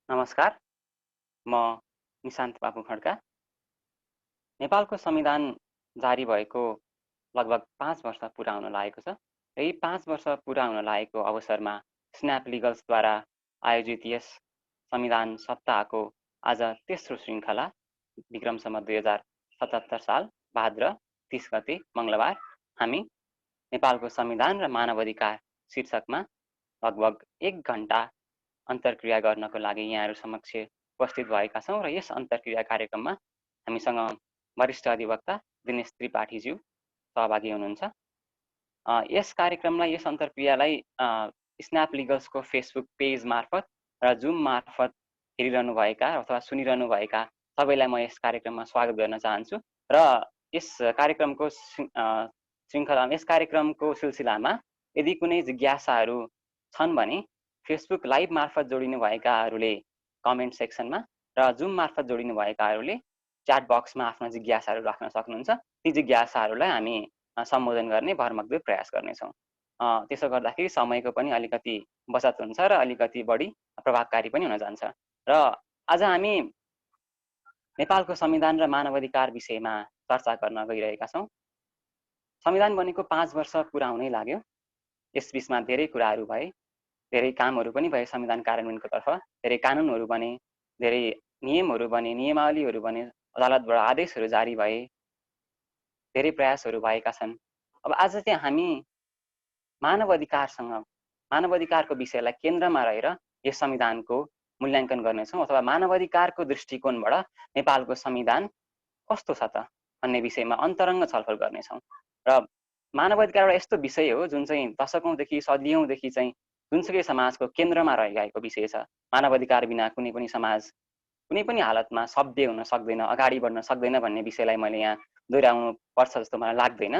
नमस्कार, म निशान्त बाबु खड्का। नेपालको संविधान जारी भएको लगभग 5 वर्ष पुरा हुन लागेको छ। र यी 5 वर्ष पुरा हुन लागेको अवसरमा स्न्याप लिगल्सद्वारा आयोजित यस संविधान सप्ताहको आज तेस्रो श्रृङ्खला विक्रम सम्वत 2077 साल भाद्र 30 गते मङ्गलबार हामी नेपालको संविधान र मानवाधिकार शीर्षकमा लगभग 1 घण्टा अन्तर्क्रिया गर्नको लागि यहाँहरू समक्ष उपस्थित भएका छौँ। र यस अन्तर्क्रिया कार्यक्रममा हामीसँग वरिष्ठ अधिवक्ता दिनेश त्रिपाठीज्यू सहभागी हुनुहुन्छ। यस कार्यक्रमलाई, यस अन्तर्क्रियालाई स्न्याप लिगल्सको फेसबुक पेज मार्फत र जुम मार्फत हेरिरहनुभएका अथवा सुनिरहनुभएका सबैलाई म यस कार्यक्रममा स्वागत गर्न चाहन्छु। र यस कार्यक्रमको सिलसिलामा यदि कुनै जिज्ञासाहरू छन् भने फेसबुक लाइभ मार्फत जोडिनु भएकाहरूले कमेन्ट सेक्सनमा र जुम मार्फत जोडिनु भएकाहरूले च्याट बक्समा आफ्ना जिज्ञासाहरू राख्न सक्नुहुन्छ। ती जिज्ञासाहरूलाई हामी सम्बोधन गर्ने भरमग्दो प्रयास गर्नेछौँ। त्यसो गर्दाखेरि समयको पनि अलिकति बचत हुन्छ र अलिकति बढी प्रभावकारी पनि हुन जान्छ। र आज हामी नेपालको संविधान र मानवाधिकार विषयमा चर्चा गर्न गइरहेका छौँ। संविधान बनेको 5 वर्ष पुरा हुनै लाग्यो। यस बीचमा धेरै कुराहरू भए, धेरै कामहरू पनि भए संविधान कार्यान्वयनको तर्फ, धेरै कानुनहरू बने, धेरै नियमहरू बने, नियमावलीहरू बने, अदालतबाट आदेशहरू जारी भए, धेरै प्रयासहरू भएका छन्। अब आज चाहिँ हामी मानवाधिकारको विषयलाई केन्द्रमा रहेर यस संविधानको मूल्याङ्कन गर्नेछौँ, अथवा मानवाधिकारको दृष्टिकोणबाट नेपालको संविधान कस्तो छ त भन्ने विषयमा अन्तरङ्ग छलफल गर्नेछौँ। र मानवाधिकार एउटा यस्तो विषय हो जुन चाहिँ दशकौँदेखि सदियौँदेखि चाहिँ जुनसुकै समाजको केन्द्रमा रहिरहेको विषय छ। मानवाधिकार बिना कुनै पनि समाज कुनै पनि हालतमा सभ्य हुन सक्दैन, अगाडि बढ्न सक्दैन भन्ने विषयलाई मैले यहाँ दोहोऱ्याउनु पर्छ जस्तो मलाई लाग्दैन।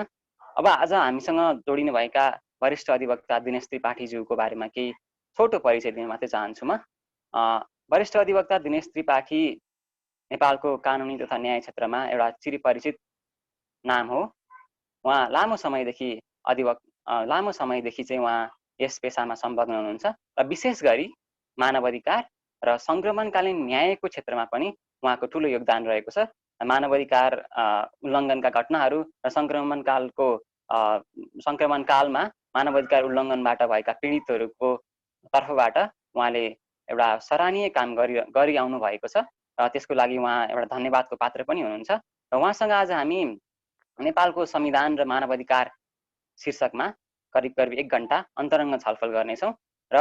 अब आज हामीसँग जोडिनु भएका वरिष्ठ अधिवक्ता दिनेश त्रिपाठीज्यूको बारेमा केही छोटो परिचय दिन मात्रै चाहन्छु म। वरिष्ठ अधिवक्ता दिनेश त्रिपाठी नेपालको कानुनी तथा न्याय क्षेत्रमा एउटा चिरपरिचित नाम हो। उहाँ लामो समयदेखि चाहिँ उहाँ यस पेसामा संलग्न हुनुहुन्छ र विशेष गरी मानवाधिकार र सङ्क्रमणकालीन न्यायको क्षेत्रमा पनि उहाँको ठुलो योगदान रहेको छ। मानवाधिकार उल्लङ्घनका घटनाहरू र सङ्क्रमणकालमा मानवाधिकार उल्लङ्घनबाट भएका पीडितहरूको तर्फबाट उहाँले एउटा सराहनीय काम गरि आउनु भएको छ र त्यसको लागि उहाँ एउटा धन्यवादको पात्र पनि हुनुहुन्छ। र उहाँसँग आज हामी नेपालको संविधान र मानवाधिकार शीर्षकमा करिब 1 घण्टा अन्तरङ्ग छलफल गर्नेछौँ। र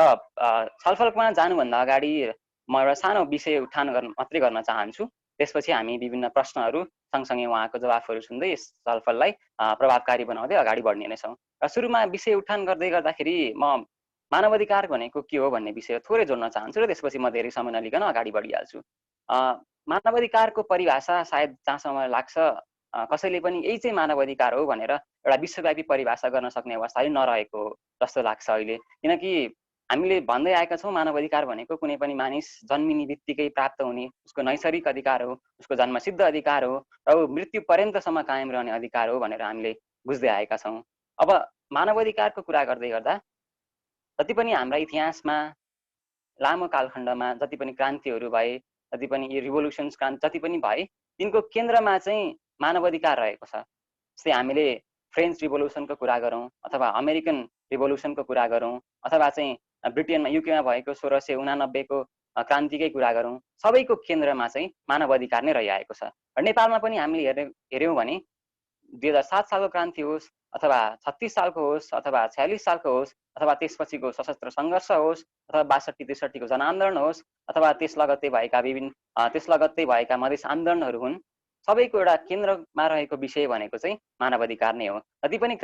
छलफलमा जानुभन्दा अगाडि म एउटा सानो विषय उठान मात्रै गर्न चाहन्छु। त्यसपछि हामी विभिन्न प्रश्नहरू सँगसँगै उहाँको जवाफहरू सुन्दै यस छलफललाई प्रभावकारी बनाउँदै अगाडि बढ्ने नै छौँ। र सुरुमा विषय उठान गर्दाखेरि म मानवाधिकार भनेको के हो भन्ने विषय थोरै जोड्न चाहन्छु र त्यसपछि म धेरै समय नलिकन अगाडि बढिहाल्छु। मानवाधिकारको परिभाषा सायद जहाँसम्म मलाई लाग्छ कसैले पनि यही चाहिँ मानवाधिकार हो भनेर एउटा विश्वव्यापी परिभाषा गर्न सक्ने अवस्था नरहेको जस्तो लाग्छ अहिले। किनकि हामीले भन्दै आएका छौँ मानवाधिकार भनेको कुनै पनि मानिस जन्मिने बित्तिकै प्राप्त हुने उसको नैसर्गिक अधिकार हो, उसको जन्मसिद्ध अधिकार हो र ऊ मृत्यु पर्यन्तसम्म कायम रहने अधिकार हो भनेर हामीले बुझ्दै आएका छौँ। अब मानवाधिकारको कुरा गर्दै गर्दा जति पनि हाम्रा इतिहासमा लामो कालखण्डमा जति पनि क्रान्तिहरू भए, जति पनि रिभोल्युसन्स जति पनि भए, तिनको केन्द्रमा चाहिँ मानवाधिकार रहेको छ। जस्तै हामीले फ्रेन्च रिभोल्युसनको कुरा गरौँ अथवा अमेरिकन रिभोल्युसनको कुरा गरौँ अथवा चाहिँ ब्रिटेनमा युकेमा भएको 1689 को क्रान्तिकै कुरा गरौँ, सबैको केन्द्रमा चाहिँ मानवाधिकार नै रहिआएको छ। र नेपालमा पनि हामीले हेऱ्यौँ भने 2007 सालको क्रान्ति होस् अथवा 36 सालको होस् अथवा 46 सालको होस् अथवा त्यसपछिको सशस्त्र सङ्घर्ष होस् अथवा 62-63 को जनआन्दोलन होस् अथवा त्यस लगत्तै भएका मधेस आन्दोलनहरू हुन्, सबैको एउटा केन्द्रमा रहेको विषय भनेको चाहिँ मानवाधिकार नै हो। जति पनि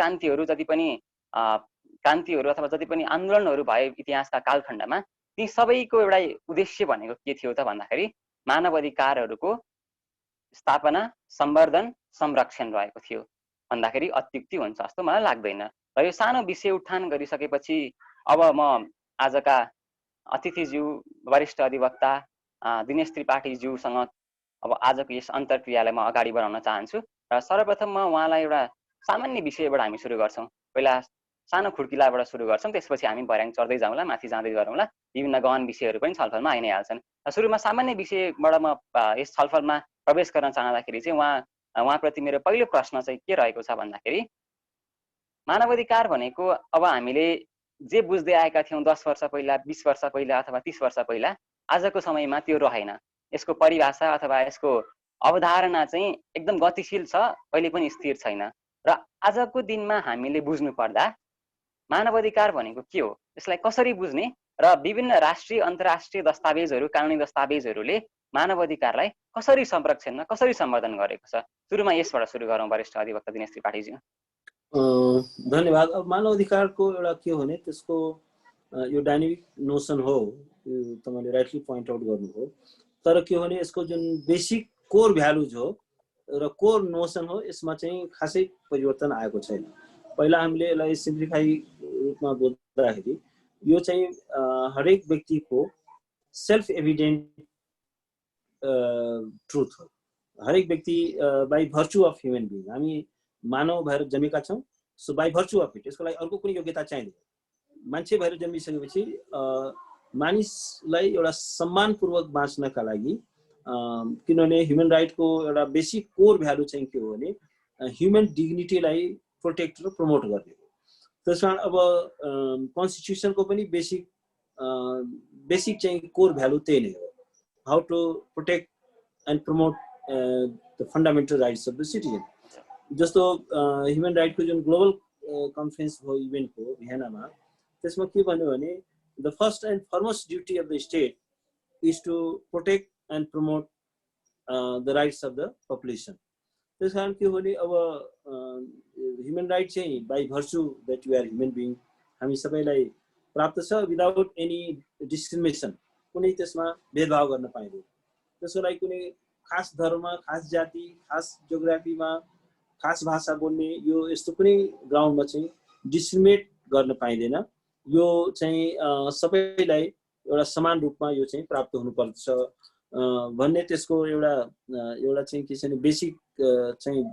क्रान्तिहरू अथवा जति पनि आन्दोलनहरू भए इतिहासका कालखण्डमा ती सबैको एउटा उद्देश्य भनेको के थियो त भन्दाखेरि मानवाधिकारहरूको स्थापना, सम्वर्धन, संरक्षण रहेको थियो भन्दाखेरि अत्युक्ति हुन्छ जस्तो मलाई लाग्दैन। र यो सानो विषय उठान गरिसकेपछि अब म आजका अतिथिज्यू वरिष्ठ अधिवक्ता दिनेश त्रिपाठीज्यूसँग अब आजको यस अन्तर्क्रियालाई म अगाडि बढाउन चाहन्छु। र सर्वप्रथम म उहाँलाई एउटा सामान्य विषयबाट हामी सुरु गर्छौँ। पहिला सानो खुड्किलाबाट सुरु गर्छौँ, त्यसपछि हामी भर्याङ चढ्दै जाउँला, माथि जाँदै गरौँला, विभिन्न गहन विषयहरू पनि छलफलमा आइ नै हाल्छन्। सुरुमा सामान्य विषयबाट म यस छलफलमा प्रवेश गर्न चाहँदाखेरि चाहिँ उहाँप्रति मेरो पहिलो प्रश्न चाहिँ के रहेको छ भन्दाखेरि, मानवाधिकार भनेको अब हामीले जे बुझ्दै आएका थियौँ 10 वर्ष पहिला, 20 वर्ष पहिला अथवा 30 वर्ष पहिला, आजको समयमा त्यो रहेन। यसको परिभाषा अथवा यसको अवधारणा चाहिँ एकदम गतिशील छ, कहिले पनि स्थिर छैन। र आजको दिनमा हामीले बुझ्नु पर्दा मानवाधिकार भनेको के हो, यसलाई कसरी बुझ्ने र विभिन्न राष्ट्रिय अन्तर्राष्ट्रिय दस्तावेजहरू, कानुनी दस्तावेजहरूले मानवाधिकारलाई कसरी संरक्षण, कसरी सम्वर्धन गरेको छ। सुरुमा यसबाट सुरु गरौँ वरिष्ठ अधिवक्ता दिनेश त्रिपाठीजी। धन्यवाद। अब मानवाधिकारको एउटा के हो भने त्यसको यो डाइनामिक नोसन हो, तपाईँले राइटली पोइन्ट आउट गर्नुभयो। तर के हो भने यसको जुन बेसिक कोर भ्यालुज हो र कोर नोसन हो, यसमा चाहिँ खासै परिवर्तन आएको छैन। पहिला हामीले यसलाई सिम्प्लिफाई रूपमा बोल्दाखेरि यो चाहिँ हरेक व्यक्तिको सेल्फ एभिडेन्ट ट्रुथ हो। हरेक व्यक्ति by virtue of human being, हामी मानव भएर जन्मेका छौँ। So by virtue of it, यसको लागि अर्को कुनै योग्यता चाहिँदैन। मान्छे भएर जन्मिसकेपछि मानिसलाई एउटा सम्मानपूर्वक बाँच्नका लागि, किनभने ह्युमन राइटको एउटा बेसिक कोर भ्यालु चाहिँ के हो भने ह्युमन डिग्निटीलाई प्रोटेक्ट र प्रमोट गर्ने हो। त्यस कारण अब कन्स्टिट्युसनको पनि बेसिक चाहिँ कोर भ्यालु त्यही नै हो, how to protect and promote the fundamental rights of the citizen. जस्तो ह्युमन राइटको जुन ग्लोबल कन्फरेन्स भयो इभेन्टको भियनामा, त्यसमा के भन्यो भने the first and foremost duty of the state is to protect and promote the rights of the population. त्यस कारण के हो भने अब ह्युमन राइट चाहिँ by virtue that you are human being, हामी सबैलाई प्राप्त छ विदाउट एनी डिस्क्रिमिनेसन। कुनै त्यसमा भेदभाव गर्न पाइँदैन। त्यसको लागि कुनै खास धर्म, खास जाति, खास जियोग्राफीमा, खास भाषा बोल्ने यो यस्तो कुनै ग्राउन्डमा चाहिँ डिस्क्रिमिनेट गर्न पाइँदैन। यो चाहिँ सबैलाई एउटा समान रूपमा यो चाहिँ प्राप्त हुनुपर्छ भन्ने त्यसको एउटा चाहिँ के छ भने बेसिक चाहिँ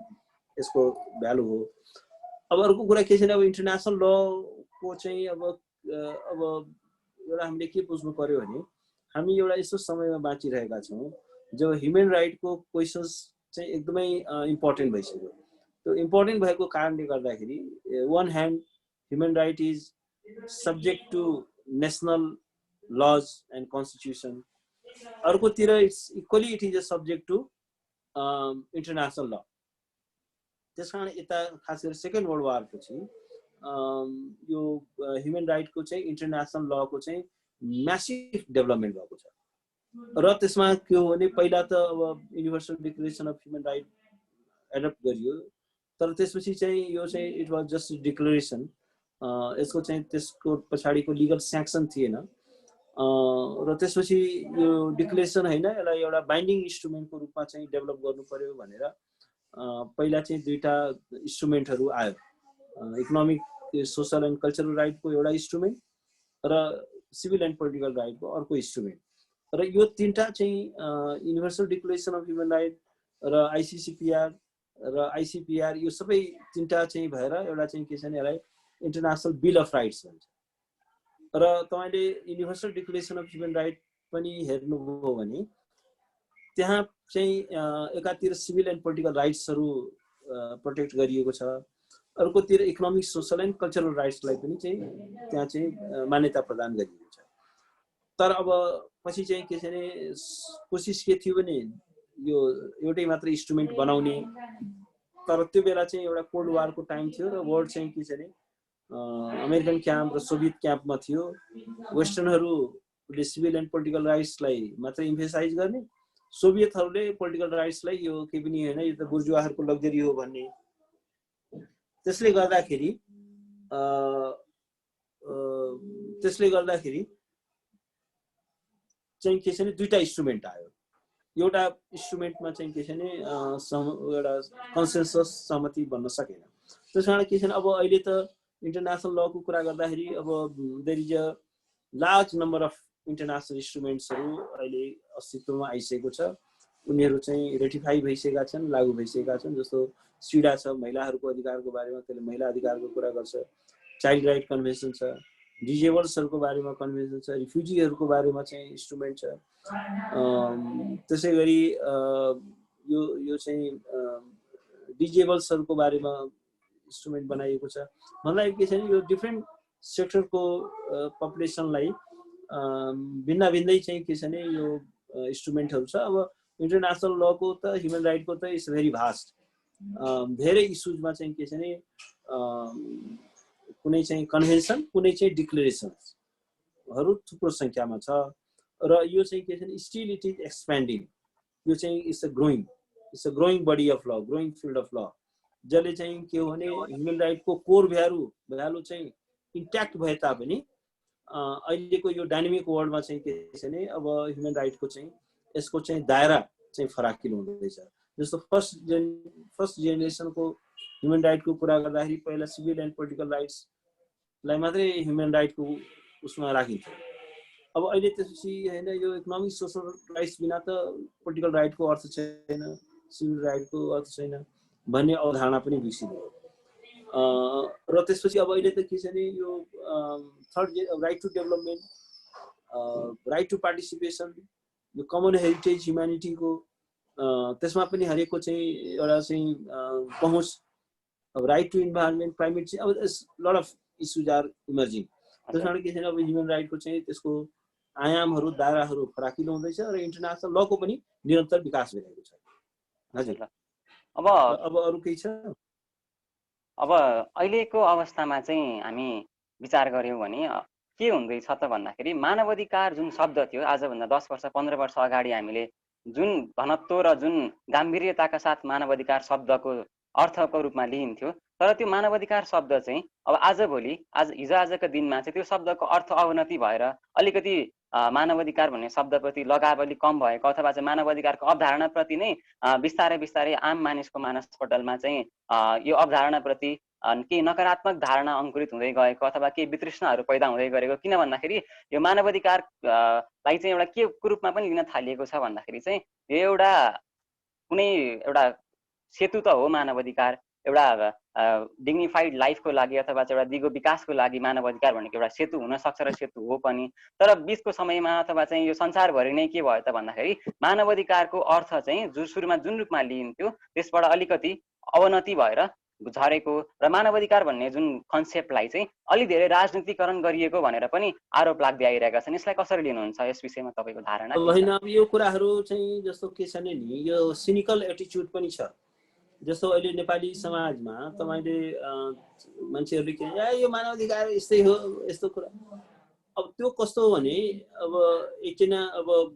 यसको भ्यालु हो। अब अर्को कुरा के छ भने अब इन्टरनेसनल लको चाहिँ अब एउटा हामीले के बुझ्नु पर्यो भने हामी एउटा यस्तो समयमा बाँचिरहेका छौँ जब ह्युमन राइटको क्वेसन्स चाहिँ एकदमै इम्पोर्टेन्ट भइसक्यो। त्यो इम्पोर्टेन्ट भएको कारणले गर्दाखेरि one hand human right is subject to national laws and constitution, अर्कोतिर it is a subject to international law. त्यस कारण यता खास गरी सेकेन्ड वर्ल्ड वारपछि यो ह्युमन राइटको चाहिँ इन्टरनेसनल लको चाहिँ म्यासिभ डेभलपमेन्ट भएको छ। र त्यसमा के हो भने पहिला त अब universal declaration of human right adopt गरियो, तर त्यसपछि चाहिँ यो चाहिँ इट वाज जस्ट डिक्लेरेसन। यसको चाहिँ त्यसको पछाडिको लिगल स्याङ्सन थिएन। र त्यसपछि यो डिक्लेरेसन होइन, यसलाई एउटा बाइन्डिङ इन्स्ट्रुमेन्टको रूपमा चाहिँ डेभलप गर्नु पर्यो भनेर पहिला चाहिँ दुईटा इन्स्ट्रुमेन्टहरू आयो, इकोनोमिक, सोसल एन्ड कल्चरल राइटको एउटा इन्स्ट्रुमेन्ट र सिभिल एन्ड पोलिटिकल राइटको अर्को इन्स्ट्रुमेन्ट। र यो तीनटा चाहिँ universal declaration of human right र आइसिसिपिआर र आइसिपिआर यो सबै तीनटा चाहिँ भएर एउटा चाहिँ के छ भने यसलाई इन्टरनेसनल बिल अफ राइट्स भन्छ। र तपाईँले universal declaration of human right पनि हेर्नुभयो भने त्यहाँ चाहिँ एकातिर सिभिल एन्ड पोलिटिकल राइट्सहरू प्रोटेक्ट गरिएको छ, अर्कोतिर इकोनोमिक, सोसल एन्ड कल्चरल राइट्सलाई पनि चाहिँ त्यहाँ चाहिँ मान्यता प्रदान गरिएको छ। तर अब पछि चाहिँ के छ भने कोसिस के थियो भने यो एउटै मात्र इन्स्ट्रुमेन्ट बनाउने, तर त्यो बेला चाहिँ एउटा कोल्ड वारको टाइम थियो र वर्ल्ड चाहिँ के छ भने अमेरिकन क्याम्प र सोभियत क्याम्पमा थियो। वेस्टर्नहरूले सिभिल एन्ड पोलिटिकल राइट्सलाई मात्रै इम्फेसाइज गर्ने, सोभियतहरूले पोलिटिकल राइट्सलाई यो केही पनि होइन, यो त बुर्जुवाहरूको लग्जरी हो भन्ने। त्यसले गर्दाखेरि चाहिँ के छ भने दुईटा इन्स्ट्रुमेन्ट आयो। एउटा इन्स्ट्रुमेन्टमा चाहिँ के छ भने एउटा कन्सेन्सस सहमति बन्न सकेन। त्यस कारण के छ भने अब अहिले त इन्टरनेसनल लको कुरा गर्दाखेरि अब there is a large number of international इन्स्ट्रुमेन्ट्सहरू अहिले अस्तित्वमा आइसकेको छ। उनीहरू चाहिँ रेटिफाई भइसकेका छन्, लागू भइसकेका छन्। जस्तो सिडा छ, महिलाहरूको अधिकारको बारेमा, त्यसले महिला अधिकारको कुरा गर्छ। चाइल्ड राइट कन्भेन्सन छ, डिजेबल्सहरूको बारेमा कन्भेन्सन छ, रिफ्युजीहरूको बारेमा चाहिँ इन्स्ट्रुमेन्ट छ। त्यसै गरी यो चाहिँ डिजेबल्सहरूको बारेमा इन्स्ट्रुमेन्ट बनाइएको छ। भन्दा के छ भने यो डिफ्रेन्ट सेक्टरको पपुलेसनलाई भिन्न भिन्दै चाहिँ के छ भने यो इन्स्ट्रुमेन्टहरू छ। अब इन्टरनेसनल लको त ह्युमन राइटको त इट्स भेरी भास्ट, धेरै इस्युजमा चाहिँ के छ भने कुनै चाहिँ कन्भेन्सन, कुनै चाहिँ डिक्लेरेसन्सहरू थुप्रो सङ्ख्यामा छ र यो चाहिँ के छ भने स्टिल इट इज एक्सपेन्डिङ। यो चाहिँ it's a growing body of law, growing field of law, जसले चाहिँ के हो भने ह्युमन राइटको कोर भ्यालु चाहिँ इन्ट्याक्ट भए तापनि अहिलेको यो डाइनामिक वर्ल्डमा चाहिँ के छ भने अब ह्युमन राइटको चाहिँ यसको चाहिँ दायरा चाहिँ फराकिलो हुँदैछ। जस्तो फर्स्ट जेनेरेसनको ह्युमन राइटको कुरा गर्दाखेरि पहिला सिभिल एन्ड पोलिटिकल राइट्सलाई मात्रै ह्युमन राइटको उसमा राखिन्थ्यो। अब अहिले त्यसपछि होइन यो इकोनोमिक सोसल राइट्स बिना त पोलिटिकल राइटको अर्थ छैन, सिभिल राइटको अर्थ छैन भन्ने अवधारणा पनि विकसित भयो। र त्यसपछि अब अहिले त के छ भने यो third right to development, right to participation, यो कमन हेरिटेज ह्युम्यानिटीको त्यसमा पनि हरेकको चाहिँ एउटा चाहिँ पहुँच, अब right to environment, climate change, अब lot of issues are emerging. त्यसबाट के छैन अब ह्युमन राइटको चाहिँ त्यसको आयामहरू दायराहरू फराकिलो हुँदैछ र इन्टरनेसनल लको पनि निरन्तर विकास भइरहेको छ। हजुर, अब अरू केही छ? अब अहिलेको अवस्थामा चाहिँ हामी विचार गऱ्यौँ भने के हुँदैछ त भन्दाखेरि मानवाधिकार जुन शब्द थियो आजभन्दा 10 वर्ष 15 वर्ष अगाडि हामीले जुन घनत्व र जुन गाम्भीर्यताका साथ मानवाधिकार शब्दको अर्थको रूपमा लिइन्थ्यो, तर त्यो मानवाधिकार शब्द चाहिँ अब हिजो आजको दिनमा चाहिँ त्यो शब्दको अर्थ अवनति भएर अलिकति मानवाधिकार भन्ने शब्दप्रति लगाव अलिक कम भएको अथवा चाहिँ मानवाधिकारको अवधारणाप्रति नै बिस्तारै आम मानिसको मानसपटलमा चाहिँ यो अवधारणाप्रति केही नकारात्मक धारणा अङ्कुरित हुँदै गएको अथवा केही वितृष्णाहरू पैदा हुँदै गरेको। किन भन्दाखेरि यो मानवाधिकारलाई चाहिँ एउटा के रूपमा पनि लिन थालिएको छ भन्दाखेरि चाहिँ यो एउटा कुनै एउटा सेतु त हो मानवाधिकार, एउटा डिग्निफाइड लाइफको लागि अथवा चाहिँ एउटा दिगो विकासको लागि मानवाधिकार भनेको एउटा सेतु हुन सक्छ र सेतु हो पनि। तर बिचको समयमा अथवा चाहिँ यो संसारभरि नै के भयो त भन्दाखेरि मानवाधिकारको अर्थ चाहिँ सुरुमा जुन रूपमा लिइन्थ्यो त्यसबाट अलिकति अवनति भएर झरेको र मानवाधिकार भन्ने जुन कन्सेप्टलाई चाहिँ अलि धेरै राजनीतिकरण गरिएको भनेर पनि आरोप लाग्दै आइरहेका छन्। यसलाई कसरी लिनुहुन्छ? यस विषयमा तपाईँको धारणा? होइन, अब यो कुराहरू चाहिँ जस्तो के छ नि, यो सिनिकल एटिच्युड पनि छ। जस्तो अहिले नेपाली समाजमा तपाईँले मान्छेहरूले के यो मानवाधिकार यस्तै हो यस्तो कुरा, अब त्यो कस्तो हो भने अब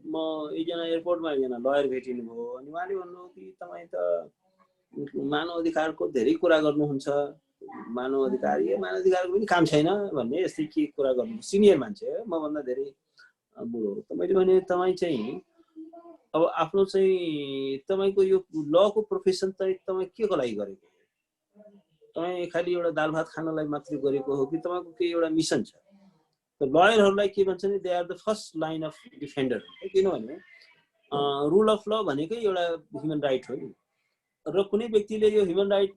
म एकजना एयरपोर्टमा एकजना लयर भेटिनु भयो अनि उहाँले भन्नुभयो कि तपाईँ त मानवाधिकारको धेरै कुरा गर्नुहुन्छ, मानवाधिकारको पनि काम छैन भन्ने यस्तै के कुरा गर्नु। सिनियर मान्छे हो, मभन्दा धेरै बुढो। त मैले भने तपाईँ चाहिँ अब आफ्नो चाहिँ तपाईँको यो लको प्रोफेसन चाहिँ तपाईँ के को लागि गरेको? तपाईँ खालि एउटा दाल भात खानलाई मात्रै गरेको हो कि तपाईँको केही एउटा मिसन छ? त लयरहरूलाई के भन्छ नि, they are the first line of defender. किनभने रुल अफ ल भनेकै एउटा ह्युमन राइट हो नि, र कुनै व्यक्तिले यो ह्युमन राइट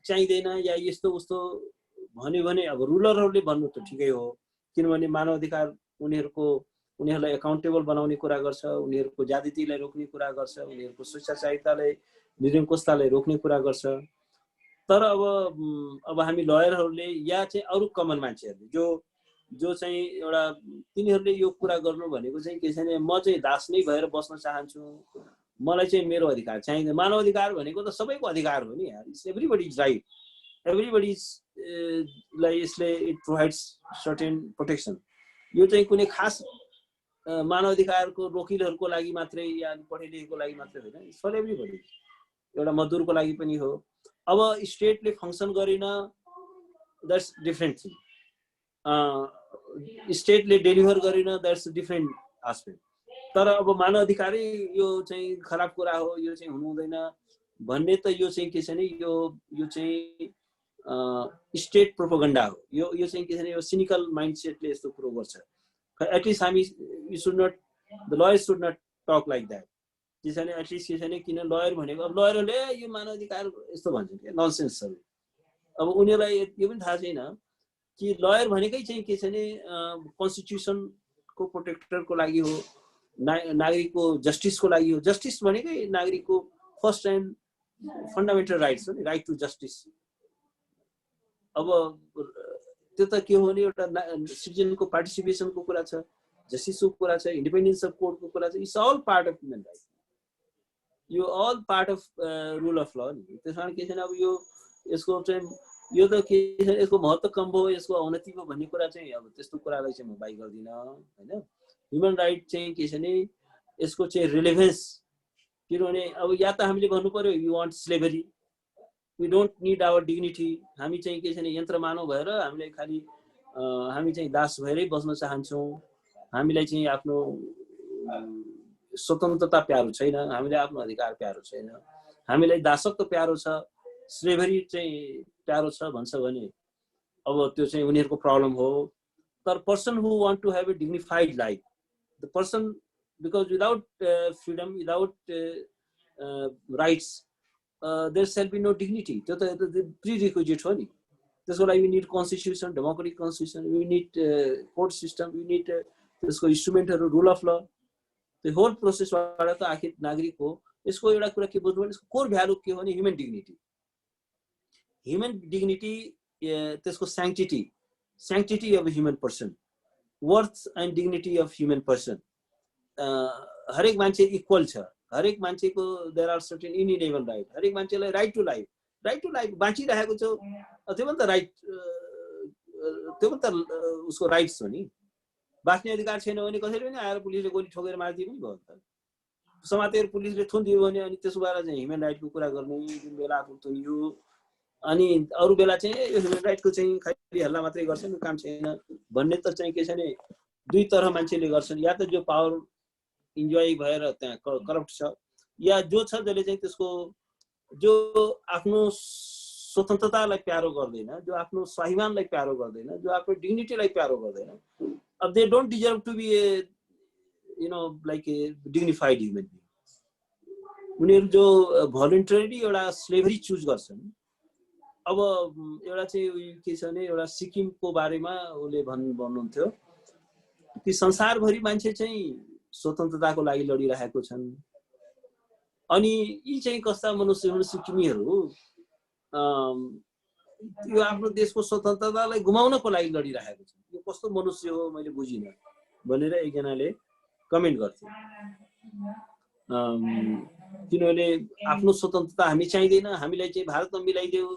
चाहिँदैन या यस्तो उस्तो भन्यो भने अब रुलरहरूले भन्नु त ठिकै हो, किनभने मानवाधिकार उनीहरूलाई एकाउन्टेबल बनाउने कुरा गर्छ, उनीहरूको ज्यादतीलाई रोक्ने कुरा गर्छ, उनीहरूको स्वेच्छाचारितालाई निरङ्कुशतालाई रोक्ने कुरा गर्छ। तर अब हामी लयरहरूले या चाहिँ अरू कमन मान्छेहरूले जो चाहिँ एउटा तिनीहरूले यो कुरा गर्नु भनेको चाहिँ के छ भने म चाहिँ दास नै भएर बस्न चाहन्छु, मलाई चाहिँ मेरो अधिकार चाहिँदैन। मानवाधिकार भनेको त सबैको अधिकार हो नि यार, इट्स एभ्रिबडीज राइट, एभ्रिबडीजलाई यसले इट प्रोभाइड्स सर्टेन प्रोटेक्सन। यो चाहिँ कुनै खास मानवाधिकारको वकिलहरूको लागि मात्रै या पढे लेखेको लागि मात्रै होइन, इट्स फर एभ्रिबडी, एउटा मजदुरको लागि पनि हो। अब स्टेटले फङ्सन गरेन, द्याट्स डिफ्रेन्ट थिङ, स्टेटले डेलिभर गरेन, द्याट्स डिफ्रेन्ट आस्पेक्ट। तर अब मानवाधिकारै यो चाहिँ खराब कुरा हो, यो चाहिँ हुनु हुँदैन भन्ने त यो चाहिँ के छ भने यो चाहिँ स्टेट प्रोपोगन्डा हो। यो चाहिँ के छ भने यो सिनिकल माइन्डसेटले यस्तो कुरो गर्छ। एटलिस्ट हामी the lawyers should not talk like that. के छ भने एटलिस्ट के छ भने किन लयर भनेको, अब लयरहरूले यो मानवाधिकार यस्तो भन्छ कि ननसेन्स छ। अब उनीहरूलाई यो पनि थाहा छैन कि लयर भनेकै चाहिँ के छ भने कन्स्टिट्युसनको प्रोटेक्टरको लागि हो, नागरिकको जस्टिसको लागि हो। जस्टिस भनेकै नागरिकको फर्स्ट एन्ड फन्डामेन्टल राइट्स हो नि, राइट टु जस्टिस। अब त्यो त के हो भने एउटा सिटिजनको पार्टिसिपेसनको कुरा छ, जस्टिसको कुरा छ, इन्डिपेन्डेन्स अफ कोर्टको कुरा छ। It's all part of human right, यो all part of rule of law नि। त्यस कारण के छैन अब यो यसको चाहिँ यो त के छ, यसको महत्त्व कम भयो, यसको अवनति भयो भन्ने कुरा चाहिँ अब त्यस्तो कुरालाई चाहिँ म बाइ गर्दिनँ होइन। ह्युमन राइट चाहिँ के छ भने यसको चाहिँ रिलेभेन्स, किनभने अब या त हामीले भन्नु पर्यो you want slavery, we don't need our dignity, हामी चाहिँ के छ भने यन्त्र मानव भएर हामीले खालि हामी चाहिँ दास भएरै बस्न चाहन्छौँ, हामीलाई चाहिँ आफ्नो स्वतन्त्रता प्यारो छैन, हामीले आफ्नो अधिकार प्यारो छैन, हामीलाई दासत्व प्यारो छ, स्लेभरी चाहिँ प्यारो छ भन्छ भने अब त्यो चाहिँ उनीहरूको प्रब्लम हो। तर person who want to have a dignified life, the person, because without freedom, without rights there shall be no dignity. त्यो त प्रि रिक्विजिट हो नि। त्यसको लागि we need constitution, democratic constitution, we need court system, we need त्यसको इन्स्ट्रुमेन्टहरू, rule of ल। त्यो होल प्रोसेसबाट त आखिर नागरिक हो। यसको एउटा कुरा के बुझ्नु भने यसको कोर भ्यालु के हो भने ह्युमन डिग्निटी। ह्युमन डिग्निटी, त्यसको sanctity of human person, worth and dignity of human person. हरेक मान्छे इक्वल छ, हरेक मान्छेको there are certain inalienable right, हरेक मान्छेलाई राइट टु लाइफ बाँचिरहेको छ, त्यो पनि त राइट, त्यो पनि त उसको राइट्स हो नि। बाँच्ने अधिकार छैन भने कसैले पनि आएर पुलिसले गोली ठोकेर मारिदिए पनि भयो त। समातेर पुलिसले थुनिदियो भने अनि त्यसको बेला चाहिँ ह्युमन राइटको कुरा गर्ने, जुन बेला आफू थुनियो, अनि अरू बेला चाहिँ यो ह्युमन राइटको चाहिँ खालि हल्ला मात्रै गर्छन्, काम छैन भन्ने त चाहिँ के छ भने दुई तरह मान्छेले गर्छन्। या त जो पावर इन्जोय भएर त्यहाँ करप्ट छ, या जो छ जसले चाहिँ त्यसको जो आफ्नो स्वतन्त्रतालाई प्यारो गर्दैन, जो आफ्नो स्वाभिमानलाई प्यारो गर्दैन, जो आफ्नो डिग्निटीलाई प्यारो गर्दैन, अब they don't deserve to be a like a dignified human being. उनीहरू जो भोलिन्टरीली एउटा स्लेभरी चुज गर्छन्। अब एउटा चाहिँ के छ भने एउटा सिक्किमको बारेमा उसले भन्नुहुन्थ्यो कि संसारभरि मान्छे चाहिँ स्वतन्त्रताको लागि लडिरहेको छन्, अनि यी चाहिँ कस्ता मनुष्य हुन् सिक्किमीहरू, यो आफ्नो देशको स्वतन्त्रतालाई गुमाउनको लागि लडिरहेको छ, यो कस्तो मनुष्य हो मैले बुझिनँ भनेर एकजनाले कमेन्ट गर्थे। किनभने आफ्नो स्वतन्त्रता हामी चाहिँदैन, हामीलाई चाहिँ भारतमा मिलाइदेऊ,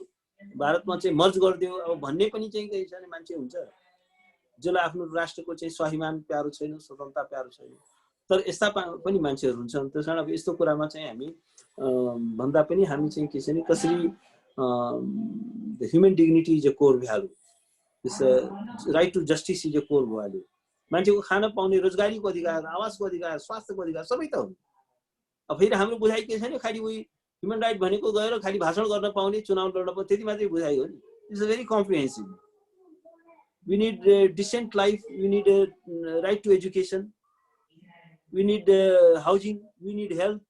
भारतमा चाहिँ मर्ज गरिदेऊ अब भन्ने पनि चाहिँ केही छ भने मान्छे हुन्छ जसलाई आफ्नो राष्ट्रको चाहिँ स्वाभिमान प्यारो छैन, स्वतन्त्रता प्यारो छैन। तर यस्ता पनि मान्छेहरू हुन्छन्। त्यस कारण अब यस्तो कुरामा चाहिँ हामी भन्दा पनि हामी चाहिँ के छ भने कसरी the human dignity is a core value, right to justice is a core value. मान्छेको खान पाउने, रोजगारीको अधिकार, आवासको अधिकार, स्वास्थ्यको अधिकार सबै त हुन्। अब फेरि हाम्रो बुझाइ के छ भने खालि उही ह्युमन राइट भनेको गएर खालि भाषण गर्न पाउने, चुनाव लड्न पाउने, त्यति मात्रै बुझाइ हो नि। It's a very comprehensive. We need decent life, we need right to education, we need housing, we need health,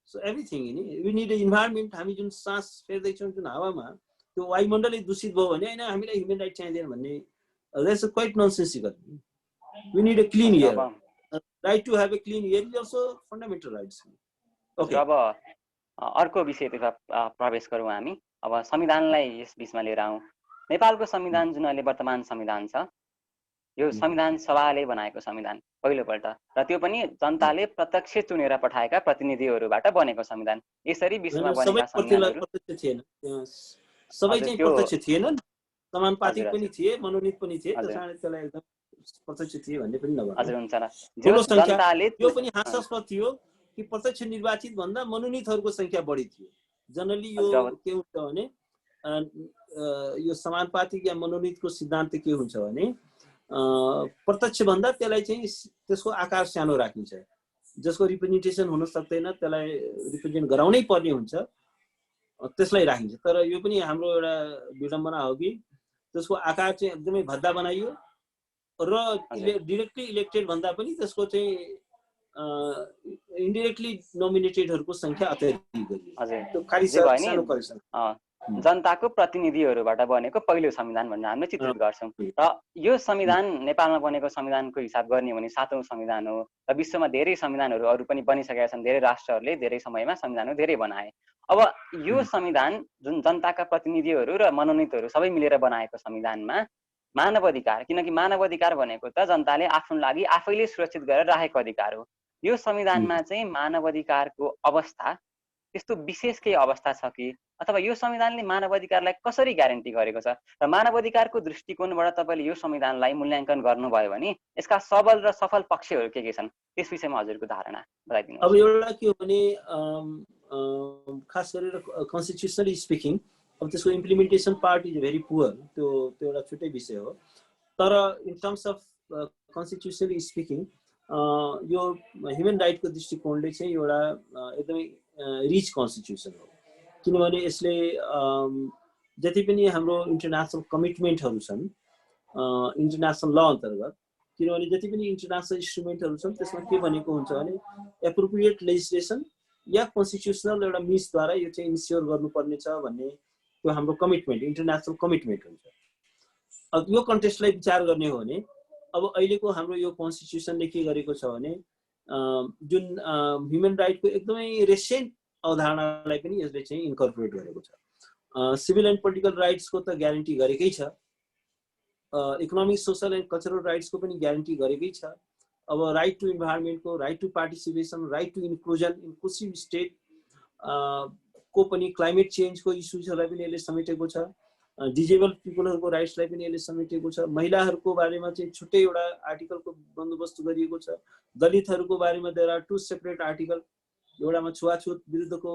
so everything. We need an environment. हामी जुन सास फेर्दैछौँ जुन हावामा त्यो वायुमण्डलै दूषित भयो भने होइन हामीलाई ह्युमन राइट चाहिँदैन भन्ने, that's quite nonsensical. We need a clean air. Right to have a clean air is also fundamental rights. Okay. अब अर्को विषयतिर प्रवेश गरौँ हामी। अब संविधानलाई यस बीचमा लिएर आउँ। नेपालको संविधान जुन अहिले वर्तमान संविधान छ, यो संविधान सभाले बनाएको संविधान पहिलोपल्ट, र त्यो पनि जनताले प्रत्यक्ष चुनेर पठाएका प्रतिनिधिहरूबाट बनेको संविधान। यसरी विश्वमा बनेका संविधानहरू सबै चाहिँ प्रत्यक्ष थिएनन्, समानुपातिक पनि थिए, मनोनीत पनि थिए, त्यसैले त्यसलाई एकदम प्रत्यक्ष थिए भन्ने पनि नभन्छ। हजुर हुन्छ र जो जनताले यो पनि हास्यास्पद थियो कि प्रत्यक्ष निर्वाचित भन्दा मनोनीतहरूको संख्या बढी थियो। जनरली यो के हुन्छ भने यो समानुपातिक या मनोनीतको सिद्धान्त के हुन्छ भने प्रत्यक्ष भन्दा त्यसलाई चाहिँ त्यसको आकार सानो राखिन्छ, जसको रिप्रेजेन्टेसन हुन सक्दैन, त्यसलाई रिप्रेजेन्ट गराउनै पर्ने हुन्छ, त्यसलाई राखिन्छ। तर यो पनि हाम्रो एउटा विडम्बना हो कि त्यसको आकार चाहिँ एकदमै भद्दा बनाइयो र डिरेक्टली इलेक्टेड भन्दा पनि त्यसको चाहिँ इन्डिरेक्टली नोमिनेटेडहरूको संख्या अत्याधिक गरियो। त्यो खाली सानो करेक्सन। जनताको प्रतिनिधिहरूबाट बनेको पहिलो संविधान भनेर हामीले चित्रित गर्छौँ। र यो संविधान नेपालमा बनेको संविधानको हिसाब गर्ने हो भने 7औं संविधान हो र विश्वमा धेरै संविधानहरू अरू पनि बनिसकेका छन्। धेरै राष्ट्रहरूले धेरै समयमा संविधानहरू धेरै बनाए। अब यो संविधान जुन जनताका प्रतिनिधिहरू र मनोनितहरू सबै मिलेर बनाएको संविधानमा मानव अधिकार, किनकि मानव अधिकार भनेको त जनताले आफ्नो लागि आफैले सुरक्षित गरेर राखेको अधिकार हो। यो संविधानमा चाहिँ मानव अधिकारको अवस्था त्यस्तो विशेष केही अवस्था छ कि, अथवा यो संविधानले मानव अधिकारलाई कसरी ग्यारेन्टी गरेको छ र मानव अधिकारको दृष्टिकोणबाट तपाईँले यो संविधानलाई मूल्याङ्कन गर्नुभयो भने यसका सबल र सफल पक्षहरू के छन्, त्यस विषयमा हजुरको धारणा बताइदिनुहोस्। अब एउटा के हो भने खास गरेर कन्स्टिट्युसनली स्पिकिङ अब त्यसको implementation part is very poor, त्यो एउटा छुट्टै विषय हो। तर इन टर्म्स अफ कन्स्टिट्युसनली स्पिकिङ यो ह्युमन राइटको दृष्टिकोणले चाहिँ एउटा एकदमै रिच कन्स्टिट्युसन हो, किनभने यसले जति पनि हाम्रो इन्टरनेसनल कमिटमेन्टहरू छन् इन्टरनेसनल ल अन्तर्गत, किनभने जति पनि इन्टरनेसनल इन्स्ट्रुमेन्टहरू छन् त्यसमा के भनेको हुन्छ भने एप्रोप्रिएट लेजिस्लेसन या कन्स्टिट्युसनल एउटा मिसद्वारा यो चाहिँ इन्स्योर गर्नुपर्ने छ भन्ने त्यो हाम्रो कमिटमेन्ट, इन्टरनेसनल कमिटमेन्ट हुन्छ। अब यो कन्टेक्स्टलाई विचार गर्ने हो भने अब अहिलेको हाम्रो यो कन्स्टिट्युसनले के गरेको छ भने जुन ह्युमन राइटको एकदमै रेसेन्ट अवधारणालाई पनि यसले चाहिँ इन्कर्पोरेट गरेको छ। सिभिल एन्ड पोलिटिकल राइट्सको त ग्यारेन्टी गरेकै छ, इकोनोमिक सोसल एन्ड कल्चरल राइट्सको पनि ग्यारेन्टी गरेकै छ। अब राइट टु इन्भाइरोमेन्टको, right to participation, right to inclusion, inclusive state को पनि, क्लाइमेट चेन्जको इस्युजहरूलाई पनि यसले समेटेको छ। डिजेबल पिपलहरूको राइट्सलाई पनि यसले समेटेको छ। महिलाहरूको बारेमा चाहिँ छुट्टै एउटा आर्टिकलको बन्दोबस्त गरिएको छ। दलितहरूको बारेमा देयर आर 2 सेपरेट आर्टिकल, एउटामा छुवाछुत विरुद्धको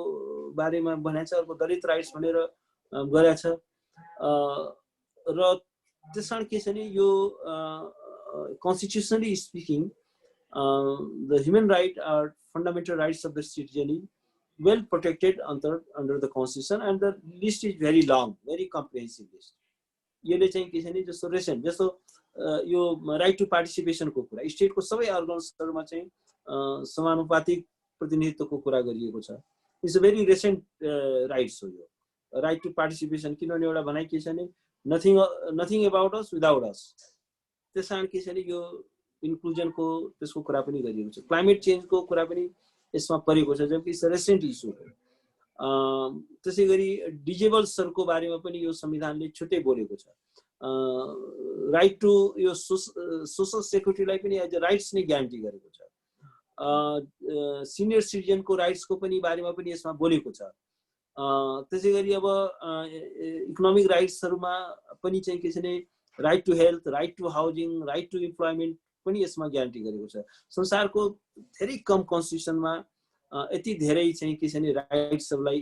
बारेमा भनेको छ, अर्को दलित राइट्स भनेर गरेको छ। र त्यस कारण के छ भने यो constitutionally speaking the human right are fundamental rights of the citizen well protected under the constitution and the list is very long, very comprehensive list. यसले चाहिँ के छ भने जस्तो रेसेन्ट जस्तो यो राइट टु पार्टिसिपेसनको कुरा, स्टेटको सबै अर्गन्सहरूमा चाहिँ समानुपातिक प्रतिनिधित्वको कुरा गरिएको छ। It's a very recent rights हो यो राइट टु पार्टिसिपेसन, किनभने एउटा भनाइ के छ भने नथिङ अबाउट अस विदाउट अस। त्यस कारण के छ भने यो इन्क्लुजनको त्यसको कुरा पनि गरिएको छ। क्लाइमेट चेन्जको कुरा पनि यसमा परेको छ, जबकि इट्स रेसेन्ट इस्यु हो। त्यसै गरी डिजेबल्सहरूको बारेमा पनि यो संविधानले छुट्टै बोलेको छ। राइट टु यो सोसल सेक्युरिटीलाई पनि एज अ राइट्स नै ग्यारेन्टी गरेको छ। सिनियर सिटिजनको राइट्सको पनि बारेमा पनि यसमा बोलेको छ। त्यसै गरी अब इकोनोमिक राइट्सहरूमा पनि चाहिँ के छ भने right to health, right to housing, right to employment पनि यसमा ग्यारेन्टी गरेको छ। संसारको धेरै कम कन्स्टिट्युसनमा यति धेरै चाहिँ के छ भने राइट्सहरूलाई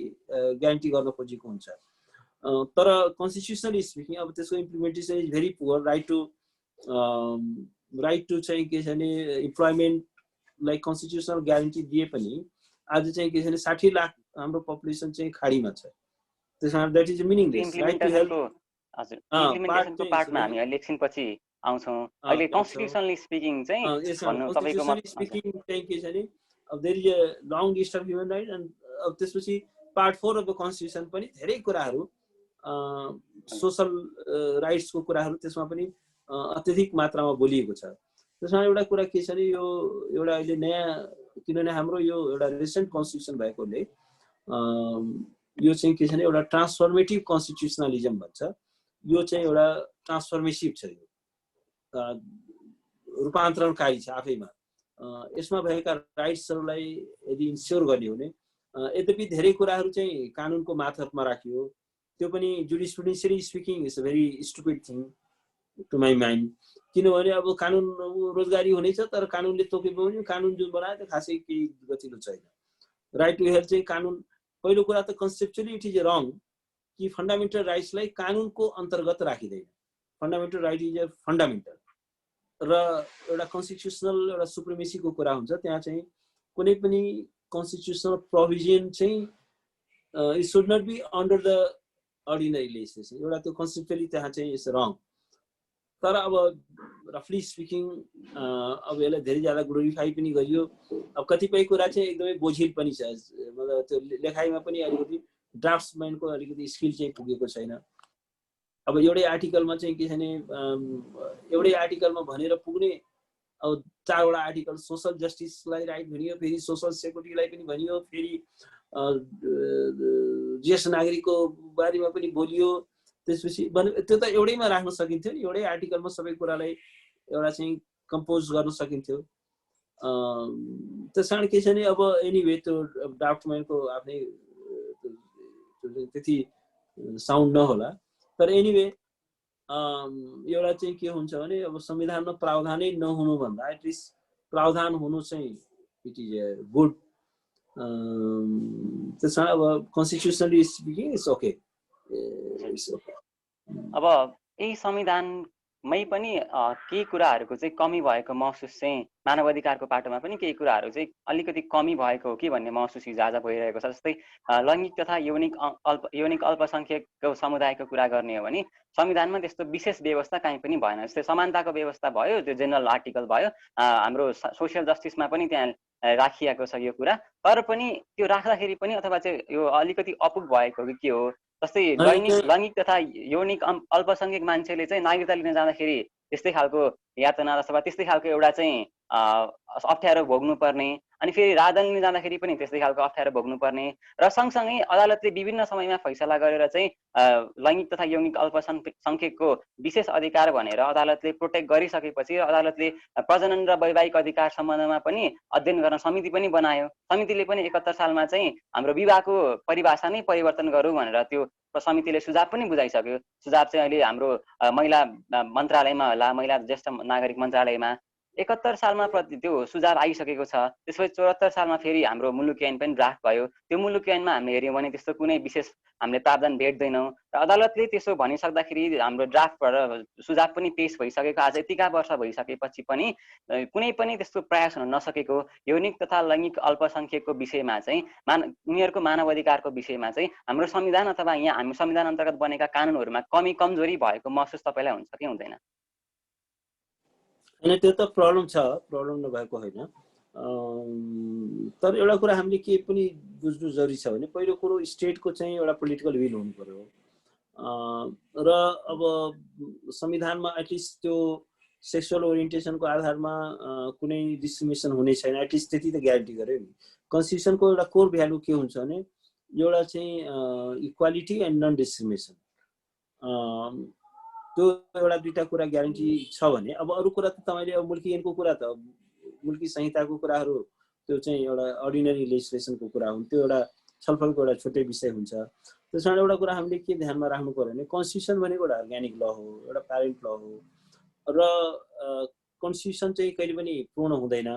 ग्यारेन्टी गर्न खोजेको हुन्छ। तर कन्स्टिट्युसनली स्पिकिङ अब त्यसको implementation is very poor. Right to चाहिँ के छ भने इम्प्लोइमेन्टलाई कन्स्टिट्युसनल ग्यारेन्टी दिए पनि आज चाहिँ के छ भने 60 लाख हाम्रो पपुलेसन चाहिँ खाडीमा छ। त्यस कारण that is meaningless. Right to health हजुर, इम्प्लिमेन्टेसनको पार्टमा हामी अहिले एकछिनपछि आउँछौँ। अहिले कन्स्टिट्युसनली स्पिकिङ चाहिँ भन्नु तपाईको मत स्पिकिङ चाहिँ के छ भने अब there is a long list of human right and अब त्यसपछि पार्ट 4 अफ द कन्स्टिट्युसन पनि धेरै कुराहरू सोसल राइट्सको कुराहरू त्यसमा पनि अत्यधिक मात्रामा बोलिएको छ। त्यसमा एउटा कुरा के छ भने यो एउटा अहिले नयाँ, किनभने हाम्रो यो एउटा रिसेन्ट कन्स्टिट्युसन भएकोले यो चाहिँ के छ भने एउटा ट्रान्सफर्मेटिभ कन्स्टिट्युसनलिजम भन्छ। यो चाहिँ एउटा ट्रान्सफर्मेसिभ छ, यो रूपान्तरणकारी छ आफैमा। यसमा भएका राइट्सहरूलाई यदि इन्स्योर गर्ने हो भने यद्यपि धेरै कुराहरू चाहिँ कानुनको मार्फतमा राखियो, त्यो पनि jurisprudentially speaking is a very stupid thing to my mind. किनभने अब कानुन रोजगारी हुनेछ तर कानुनले तोके पनि कानुन जुन बनायो त्यो खासै केही गतिलो छैन। राइट टु हेल्थ चाहिँ कानुन, पहिलो कुरा त कन्सेप्चुअली इट इज रङ कि फन्डामेन्टल राइट्सलाई कानुनको अन्तर्गत राखिँदैन। Fundamental right is a fundamental र एउटा कन्स्टिट्युसनल एउटा सुप्रिमेसीको कुरा हुन्छ। त्यहाँ चाहिँ कुनै पनि कन्स्टिट्युसनल प्रोभिजन चाहिँ it should not be under the ordinary legislation. एउटा त्यो कन्सेप्चुअली त्यहाँ चाहिँ इट्स रङ। तर अब रफली स्पिकिङ अब यसलाई धेरै ज्यादा ग्लोरिफाई पनि गरियो। अब कतिपय कुरा चाहिँ एकदमै बोझिल पनि छ, मतलब त्यो लेखाइमा पनि अलिकति ड्राफ्ट्सम्यानको अलिकति स्किल चाहिँ पुगेको छैन। अब एउटै आर्टिकलमा चाहिँ के छ भने एउटै आर्टिकलमा भनेर पुग्ने अब 4वटा आर्टिकल सोशल जस्टिसलाई राइट भनियो, फेरि सोशल सेक्युरिटीलाई पनि भनियो, फेरि ज्येष्ठ नागरिकको बारेमा पनि बोलियो। त्यसपछि त्यो त एउटैमा राख्न सकिन्थ्यो नि, एउटै आर्टिकलमा सबै कुरालाई एउटा चाहिँ कम्पोज गर्न सकिन्थ्यो। त्यस कारण के छ भने अब एनिवे त्यो ड्राफ्टम्यानको आफ्नै त्यति साउन्ड नहोला, तर एनिवे एउटा चाहिँ के हुन्छ भने अब संविधानमा प्रावधानै नहुनु भन्दा एटलिस्ट प्रावधान हुनु चाहिँ इट इज ए गुड। त्यस कारण अब कन्स्टिट्युसनली स्पिकिङ इट्स ओके। अब यही संविधानमै पनि केही कुराहरूको चाहिँ कमी भएको महसुस चाहिँ मानव अधिकारको पाटोमा पनि केही कुराहरू चाहिँ अलिकति कमी भएको हो कि भन्ने महसुस हिजो आज भइरहेको छ। जस्तै लैङ्गिक तथा यौनिक अल्पसङ्ख्यक समुदायको कुरा गर्ने हो भने संविधानमा त्यस्तो विशेष व्यवस्था कहीँ पनि भएन। जस्तै समानताको व्यवस्था भयो, त्यो जेनरल आर्टिकल भयो, हाम्रो सोसियल जस्टिसमा पनि त्यहाँ राखिएको छ यो कुरा। तर पनि त्यो राख्दाखेरि पनि अथवा चाहिँ यो अलिकति अपुग भएको कि के हो? जस्तै लैङ्गिक तथा यौनिक अल्पसङ्ख्यक मान्छेले चाहिँ नागरिकता लिन जाँदाखेरि त्यस्तै खालको यातना अथवा त्यस्तै खालको एउटा चाहिँ अप्ठ्यारो भोग्नुपर्ने, अनि फेरि राजधानी लिन जाँदाखेरि पनि त्यस्तै खालको अप्ठ्यारो भोग्नुपर्ने, र सँगसँगै अदालतले विभिन्न समयमा फैसला गरेर चाहिँ लैङ्गिक तथा यौनिक अल्पसङ्ख्यकको विशेष अधिकार भनेर अदालतले प्रोटेक्ट गरिसकेपछि अदालतले प्रजनन र वैवाहिक अधिकार सम्बन्धमा पनि अध्ययन गर्न समिति पनि बनायो। समितिले पनि 71 सालमा चाहिँ हाम्रो विवाहको परिभाषा नै परिवर्तन गरौँ भनेर त्यो समितिले सुझाव पनि बुझाइसक्यो। सुझाव चाहिँ अहिले हाम्रो महिला मन्त्रालयमा होला, महिला ज्येष्ठ नागरिक मन्त्रालयमा 71 सालमा त्यो सुझाव आइसकेको छ। त्यसपछि 74 सालमा फेरि हाम्रो मुलुकी ऐन पनि ड्राफ्ट भयो। त्यो मुलुकी ऐनमा हामीले हेऱ्यौँ भने त्यस्तो कुनै विशेष हामीले प्रावधान भेट्दैनौँ र अदालतले त्यसो भनिसक्दाखेरि हाम्रो ड्राफ्टबाट सुझाव पनि पेश भइसकेको आज यतिका वर्ष भइसकेपछि पनि कुनै पनि त्यस्तो प्रयास हुन नसकेको यौनिक तथा लैङ्गिक अल्पसङ्ख्यकको विषयमा चाहिँ उनीहरूको मानव अधिकारको विषयमा चाहिँ हाम्रो संविधान अथवा यहाँ हाम्रो संविधान अन्तर्गत बनेका कानुनहरूमा कमी कमजोरी भएको महसुस तपाईँलाई हुन्छ कि हुँदैन? होइन, त्यो त प्रब्लम छ, प्रब्लम नभएको होइन। तर एउटा कुरा हामीले के पनि बुझ्नु जरुरी छ भने पहिलो कुरो स्टेटको चाहिँ एउटा पोलिटिकल विल हुनु पर्यो। र अब संविधानमा एटलिस्ट त्यो सेक्सुअल ओरिएन्टेसनको आधारमा कुनै डिस्क्रिमिनेसन हुने छैन, एटलिस्ट त्यति त ग्यारेन्टी गर्यो नि। कन्स्टिट्युसनको एउटा कोर भ्यालु के हुन्छ भने एउटा चाहिँ इक्वालिटी एन्ड नन डिस्क्रिमिनेसन। त्यो एउटा दुईटा कुरा ग्यारेन्टी छ भने अब अरू कुरा त तपाईँले अब मुल्की ऐनको कुरा त मुल्की संहिताको कुराहरू त्यो चाहिँ एउटा अर्डिनरी लेजिस्लेसनको कुरा हुन्, त्यो एउटा छलफलको एउटा छुट्टै विषय हुन्छ। त्यस कारण एउटा कुरा हामीले के ध्यानमा राख्नु पर्यो भने कन्स्टिट्युसन भनेको एउटा अर्ग्यानिक ल हो, एउटा प्यारेन्ट ल हो, र कन्स्टिट्युसन चाहिँ कहिले पनि पूर्ण हुँदैन।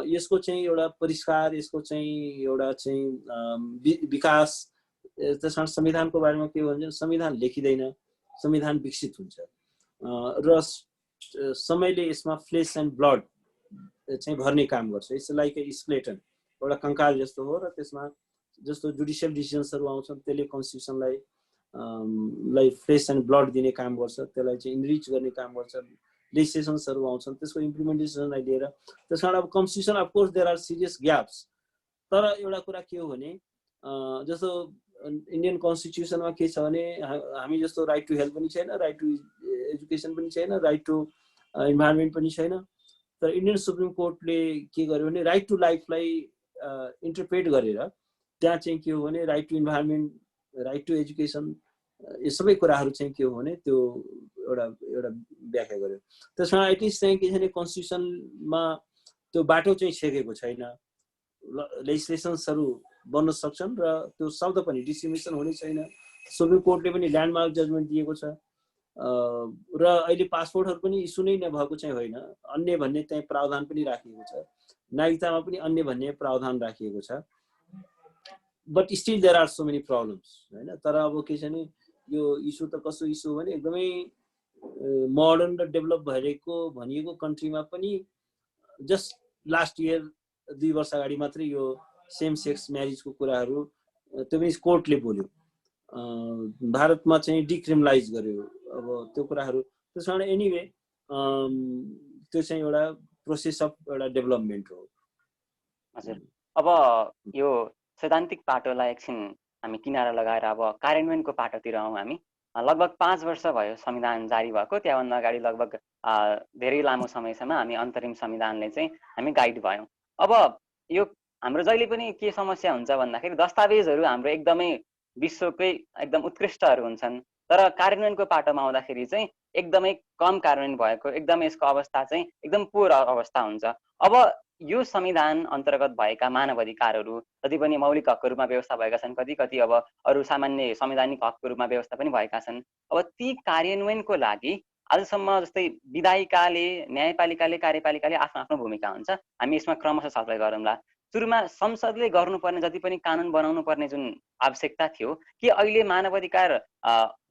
यसको चाहिँ एउटा परिष्कार, यसको चाहिँ एउटा चाहिँ विकास। त्यस कारण संविधानको बारेमा के भन्छ, संविधान लेखिँदैन, संविधान विकसित हुन्छ र समयले यसमा फ्लेस एन्ड ब्लड चाहिँ भर्ने काम गर्छ। इट्स लाइक ए स्केलेटन, एउटा कङ्काल जस्तो हो, र त्यसमा जस्तो जुडिसियल डिसिजन्सहरू आउँछन् त्यसले कन्स्टिट्युसनलाई फ्लेस एन्ड ब्लड दिने काम गर्छ, त्यसलाई चाहिँ इनरिच गर्ने काम गर्छ। लेजिस्लेसन्सहरू आउँछन् त्यसको इम्प्लिमेन्टेसनलाई लिएर। त्यस कारण अब constitution of course there are serious gaps. तर एउटा कुरा के हो भने जस्तो इन्डियन कन्स्टिट्युसनमा के छ भने हामी जस्तो राइट टु हेल्थ पनि छैन, राइट टु एजुकेसन पनि छैन, राइट टु इन्भाइरोमेन्ट पनि छैन। तर इन्डियन सुप्रिम कोर्टले के गर्यो भने राइट टु लाइफलाई इन्टरप्रेट गरेर त्यहाँ चाहिँ के हो भने right to environment, right to education, यो सबै कुराहरू चाहिँ के हो भने त्यो एउटा व्याख्या गर्यो। त्यसमा एटलिस्ट चाहिँ के छ भने कन्स्टिट्युसनमा त्यो बाटो चाहिँ छेकेको छैन। लेजिस्लेसन्सहरू बन्न सक्छन् र त्यो शब्द पनि डिस्क्रिमिनेसन हुने छैन। सुप्रिम कोर्टले पनि ल्यान्डमार्क जजमेन्ट दिएको छ। र अहिले पासपोर्टहरू पनि इस्यु नै नभएको चाहिँ होइन, अन्य भन्ने त्यहाँ प्रावधान पनि राखिएको छ। नागरिकतामा पनि अन्य भन्ने प्रावधान राखिएको छ। But still there are so many problems होइन। तर अब के छ भने यो इस्यु त कस्तो इस्यु भने एकदमै मोडर्न र डेभलप भइरहेको भनिएको कन्ट्रीमा पनि जस्ट लास्ट इयर 2 वर्ष अगाडि मात्रै यो सेम सेक्स म्यारिजको कुराहरू त्यो पनि कोर्टले बोल्यो। भारतमा चाहिँ डिक्रिमिनलाइज गर्यो अब त्यो कुराहरू। त्यस कारण एनिवे त्यो चाहिँ एउटा प्रोसेस अफ एउटा डेभलपमेन्ट हो। हजुर, अब यो सैद्धान्तिक पाटोलाई एकछिन हामी किनारा लगाएर अब कार्यान्वयनको पाटोतिर आउँ हामी। लगभग 5 वर्ष भयो संविधान जारी भएको। त्यहाँभन्दा अगाडि लगभग धेरै लामो समयसम्म हामी अन्तरिम संविधानले चाहिँ हामी गाइड भयौँ। अब यो हाम्रो जहिले पनि के समस्या हुन्छ भन्दाखेरि दस्तावेजहरू हाम्रो एकदमै विश्वकै एकदम उत्कृष्टहरू हुन्छन्, तर कार्यान्वयनको पाटोमा आउँदाखेरि चाहिँ एकदमै कम कार्यान्वयन भएको, एकदमै यसको अवस्था चाहिँ एकदम पोर अवस्था हुन्छ। अब यो संविधान अन्तर्गत भएका मानव अधिकारहरू जति पनि मौलिक हकहरूमा व्यवस्था भएका छन्, कति कति अब अरू सामान्य संवैधानिक हकको रूपमा व्यवस्था पनि भएका छन्। अब ती कार्यान्वयनको लागि आजसम्म जस्तै विधायिकाले, न्यायपालिकाले, कार्यपालिकाले आफ्नो आफ्नो भूमिका हुन्छ। हामी यसमा क्रमशः छलफल गरौँला। सुरुमा संसदले गर्नुपर्ने जति पनि कानुन बनाउनु पर्ने जुन आवश्यकता थियो, के अहिले मानव अधिकार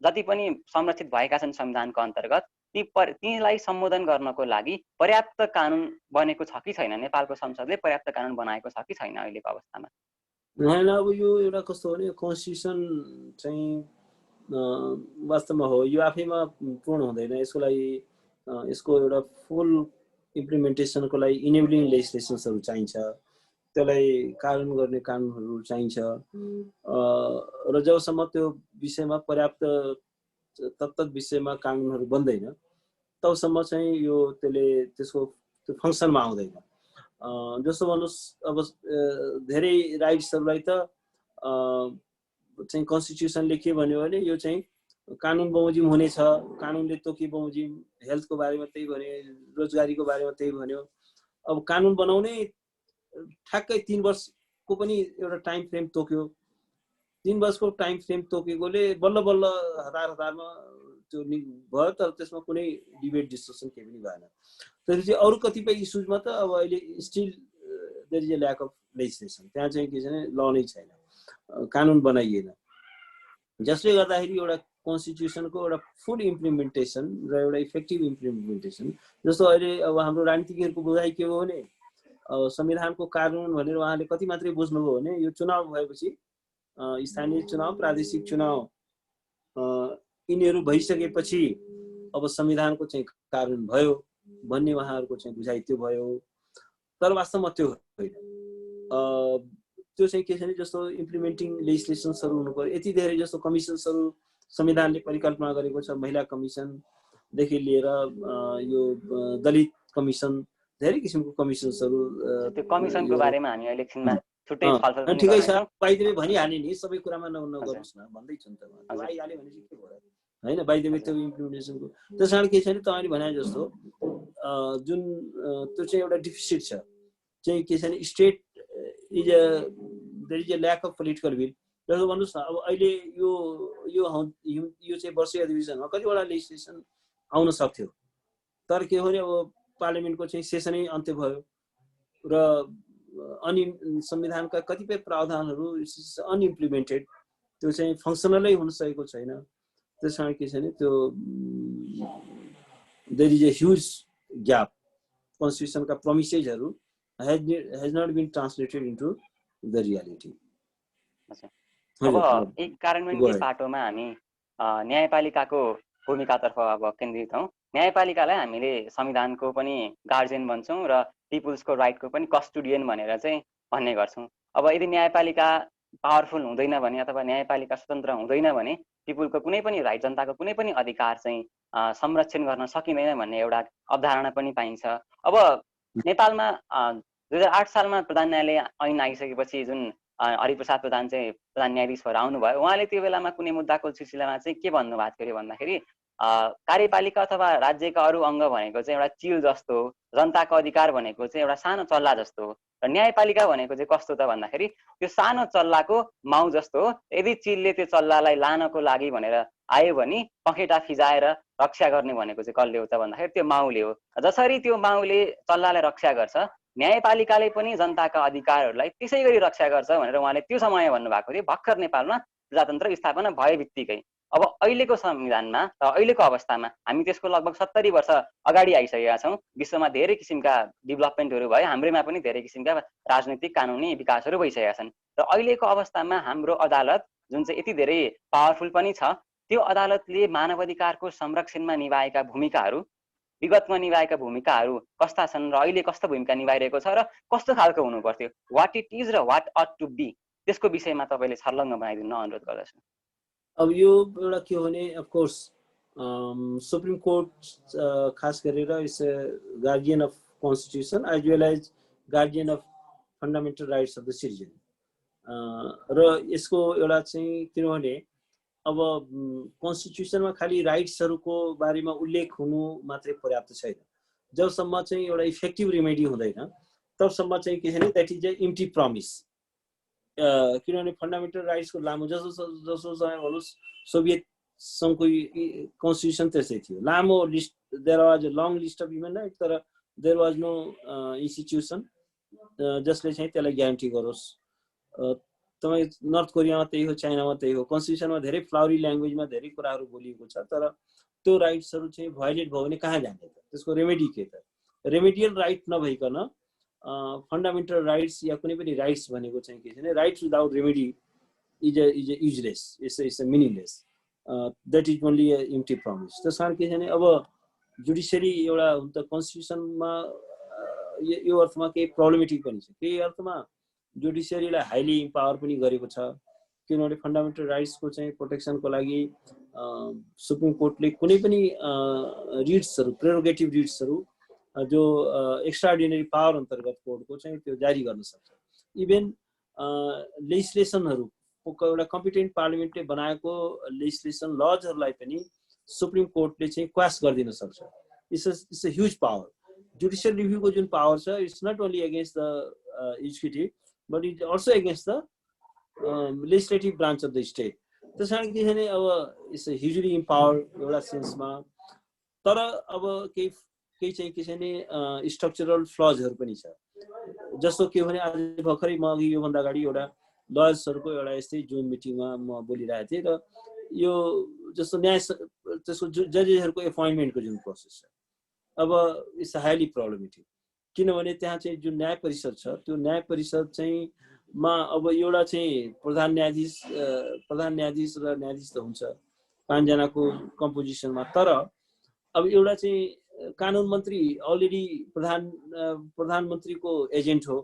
जति पनि संरक्षित भएका छन् संविधानको अन्तर्गत तीलाई सम्बोधन गर्नको लागि पर्याप्त कानुन बनेको छ कि छैन? नेपालको संसदले पर्याप्त कानुन बनाएको छ कि छैन अहिलेको अवस्थामा? होइन, अब यो एउटा कस्तो हो भने कन्स्टिट्युसन चाहिँ वास्तवमा हो, यो आफैमा पूर्ण हुँदैन। यसको लागि यसको एउटा फुल इम्प्लिमेन्टेसनको लागि इनेबलिङ लेजिस्लेसन्सहरू चाहिन्छ, त्यसलाई कानुन गर्ने कानुनहरू चाहिन्छ। र जबसम्म त्यो विषयमा पर्याप्त तत्त विषयमा कानुनहरू बन्दैन तबसम्म चाहिँ यो त्यसको त्यो फङ्सनमा आउँदैन। जस्तो भन्नुहोस्, अब धेरै राइट्सहरूलाई त चाहिँ कन्स्टिट्युसनले के भन्यो भने यो चाहिँ कानुन बमोजिम हुनेछ, कानुनले तोकी बमोजिम, हेल्थको बारेमा त्यही भन्यो, रोजगारीको बारेमा त्यही भन्यो। अब कानुन बनाउने ठ्याक्कै 3 वर्षको पनि एउटा टाइम फ्रेम तोक्यो। 3 वर्षको टाइम फ्रेम तोकेकोले बल्ल बल्ल हतारमा त्यो भयो, तर त्यसमा कुनै डिबेट डिस्कसन केही पनि भएन। त्यसपछि अरू कतिपय इस्युजमा त अब अहिले still there is a lack of legislation. त्यहाँ चाहिँ के छ भने ल नै छैन, कानुन बनाइएन, जसले गर्दाखेरि एउटा कन्स्टिट्युसनको एउटा फुल इम्प्लिमेन्टेसन र एउटा इफेक्टिभ इम्प्लिमेन्टेसन। जस्तो अहिले अब हाम्रो राजनीतिज्ञहरूको बुझाइ के हो भने संविधानको कानुन भनेर उहाँले कति मात्रै बुझ्नुभयो भने यो चुनाव भएपछि स्थानीय चुनाव, प्रादेशिक चुनाव यिनीहरू भइसकेपछि अब संविधानको चाहिँ कानुन भयो भन्ने उहाँहरूको चाहिँ बुझाइ त्यो भयो। तर वास्तवमा त्यो होइन। त्यो चाहिँ के छ भने जस्तो इम्प्लिमेन्टिङ लेजिस्लेसन्सहरू हुनु पर्यो। यति धेरै जस्तो कमिसन्सहरू संविधानले परिकल्पना गरेको छ, महिला कमिसनदेखि लिएर यो दलित कमिसन, धेरै किसिमको कमिसन्सहरू। त्यो कमिसनको बारेमा हामी अहिले एकछिनमा छुट्टै छलफल पनि ठिकै छ, गर्नेछौँ। बाइदेवे भनिहाल्ने नि, सबै कुरामा नगर्नुहोस् न भन्दैछु नि त। आइहाल्यो भने चाहिँ के भयो होइन, बाइदेवे त्यो इम्प्लिमेन्टेसनको। त्यस कारण के छ भने तपाईँले भने जस्तो जुन त्यो चाहिँ एउटा डिफिसिट छ चाहिँ के छ भने state is there is a lack of political will. जस्तो भन्नुहोस् न, अब अहिले यो चाहिँ वर्षीय अधिवेशनमा कतिवटा लेजिस्लेसन आउन सक्थ्यो, तर के हो भने अब पार्लियामेन्टको चाहिँ सेसनै अन्त्य भयो र अनि संविधानका कतिपय प्रावधानहरू अनइम्प्लिमेन्टेड, त्यो चाहिँ फङ्सनलै हुन सकेको छैन। त्यस कारण के छ भने त्यो there is a huge gap. कन्स्टिट्युसनका प्रोमिसेसहरू has not been translated into the reality. अब एक कार्यान्वयनकै पाटोमा हामी न्यायपालिकाको भूमिकातर्फ अब केन्द्रित हौँ। न्यायपालिकालाई हामीले संविधानको पनि गार्जियन भन्छौँ र पिपुल्सको राइटको पनि कस्टोडियन भनेर चाहिँ भन्ने गर्छौँ। अब यदि न्यायपालिका पावरफुल हुँदैन भने अथवा न्यायपालिका स्वतन्त्र हुँदैन भने पिपुलको कुनै पनि राइट, जनताको कुनै पनि अधिकार चाहिँ संरक्षण गर्न सकिँदैन भन्ने एउटा अवधारणा पनि पाइन्छ। अब नेपालमा 2008 सालमा प्रधान न्यायालय ऐन आइसकेपछि जुन हरिप्रसाद प्रधान चाहिँ प्रधान न्यायाधीश भएर आउनुभयो, उहाँले त्यो बेलामा कुनै मुद्दाको सिलसिलामा चाहिँ के भन्नुभएको थियो भन्दाखेरि कार्यपालिका अथवा राज्यका अरू अङ्ग भनेको चाहिँ एउटा चिल जस्तो हो, जनताको अधिकार भनेको चाहिँ एउटा सानो चल्ला जस्तो हो, र न्यायपालिका भनेको चाहिँ कस्तो त भन्दाखेरि त्यो सानो चल्लाको माउ जस्तो हो। यदि चिलले त्यो चल्लालाई लानको लागि भनेर आयो भने पखेटा फिजाएर रक्षा गर्ने भनेको चाहिँ कसले हो त भन्दाखेरि त्यो माउले हो। जसरी त्यो माउले चल्लालाई रक्षा गर्छ, न्यायपालिकाले पनि जनताका अधिकारहरूलाई त्यसै गरी रक्षा गर्छ भनेर उहाँले त्यो समय भन्नुभएको थियो, भर्खर नेपालमा प्रजातन्त्र स्थापना भए बित्तिकै। अब अहिलेको संविधानमा र अहिलेको अवस्थामा हामी त्यसको लगभग 70 वर्ष अगाडि आइसकेका छौँ। विश्वमा धेरै किसिमका डेभलपमेन्टहरू भयो, हाम्रैमा पनि धेरै किसिमका राजनीतिक कानुनी विकासहरू भइसकेका छन्। र अहिलेको अवस्थामा हाम्रो अदालत जुन चाहिँ यति धेरै पावरफुल पनि छ, त्यो अदालतले मानवाधिकारको संरक्षणमा निभाएका भूमिकाहरू, विगतमा निभाएका भूमिकाहरू कस्ता छन् र अहिले कस्तो भूमिका निभाइरहेको छ र कस्तो खालको हुनु पर्थ्यो, वाट इट इज र वाट अट टु बी, त्यसको विषयमा तपाईँले छर्लङ्ग बनाइदिनु अनुरोध गर्दछु। अब यो एउटा के हो भने अफकोर्स सुप्रिम कोर्ट खास गरेर is a guardian of constitution as well as guardian of fundamental rights of the citizen. र यसको एउटा चाहिँ किनभने अब कन्स्टिट्युसनमा खालि राइट्सहरूको बारेमा उल्लेख हुनु मात्रै पर्याप्त छैन। जबसम्म चाहिँ एउटा इफेक्टिभ रेमेडी हुँदैन तबसम्म चाहिँ के छ भने that is a empty promise. किनभने फन्डामेन्टल राइट्सको लामो जसो समय भन्नुहोस् सोभियत सङ्घको कन्स्टिट्युसन त्यस्तै थियो, लामो list, there was a long list of human right, तर देयर वाज नो इन्स्टिट्युसन जसले चाहिँ त्यसलाई ग्यारेन्टी गरोस्। तपाईँ नर्थ कोरियामा त्यही हो, चाइनामा त्यही हो, कन्स्टिट्युसनमा धेरै फ्लावरी ल्याङ्ग्वेजमा धेरै कुराहरू बोलिएको छ, तर त्यो राइट्सहरू चाहिँ भायोलेट भयो भने कहाँ जाने त? त्यसको रेमेडी के त? रेमेडियल राइट नभइकन फन्डामेन्टल राइट्स या कुनै पनि राइट्स भनेको चाहिँ के छ भने rights without remedy is a useless, it's a meaningless, that is only a empty promise. त्यस कारण के छ भने अब जुडिसियरी एउटा हुन त कन्स्टिट्युसनमा यो अर्थमा केही प्रब्लमेटिक पनि छ, केही अर्थमा जुडिसियरीलाई हाइली इम्पावर पनि गरेको छ, किनभने फन्डामेन्टल राइट्सको चाहिँ प्रोटेक्सनको लागि सुप्रिम कोर्टले कुनै पनि रिट्सहरू, प्रेरोगेटिभ रिट्सहरू जो एक्स्ट्राअर्डिनरी पावर अन्तर्गत कोर्टको चाहिँ त्यो जारी गर्न सक्छ। इभेन लेजिस्लेसनहरू एउटा कम्पिटेन्ट पार्लिमेन्टले बनाएको लेजिस्लेसन लजहरूलाई पनि सुप्रिम कोर्टले चाहिँ क्वास गरिदिन सक्छ। It's a huge power. Judicial रिभ्यूको जुन पावर छ it's not only against the executive but it also against the legislative branch of the state. त्यस कारण के छ भने अब इट्स अ ह्युजली इम्पावर एउटा सेन्समा, तर अब केही चाहिँ के छ भने स्ट्रक्चरल फ्लजहरू पनि छ। जस्तो के भने आज भर्खरै म अघि योभन्दा अगाडि एउटा लयर्सहरूको एउटा यस्तै जुन मिटिङमा म बोलिरहेको थिएँ, र यो जस्तो न्याय त्यसको जजेसहरूको एपोइन्टमेन्टको जुन प्रोसेस छ अब इट्स हाइली प्रब्लमेटिक, किनभने त्यहाँ चाहिँ जुन न्याय परिषद छ त्यो न्याय परिषद चाहिँ मा अब एउटा चाहिँ प्रधान न्यायाधीश र न्यायाधीश त हुन्छ 5 जनाको कम्पोजिसनमा, तर अब एउटा चाहिँ कानुन मन्त्री अलरेडी प्रधानमन्त्रीको एजेन्ट हो,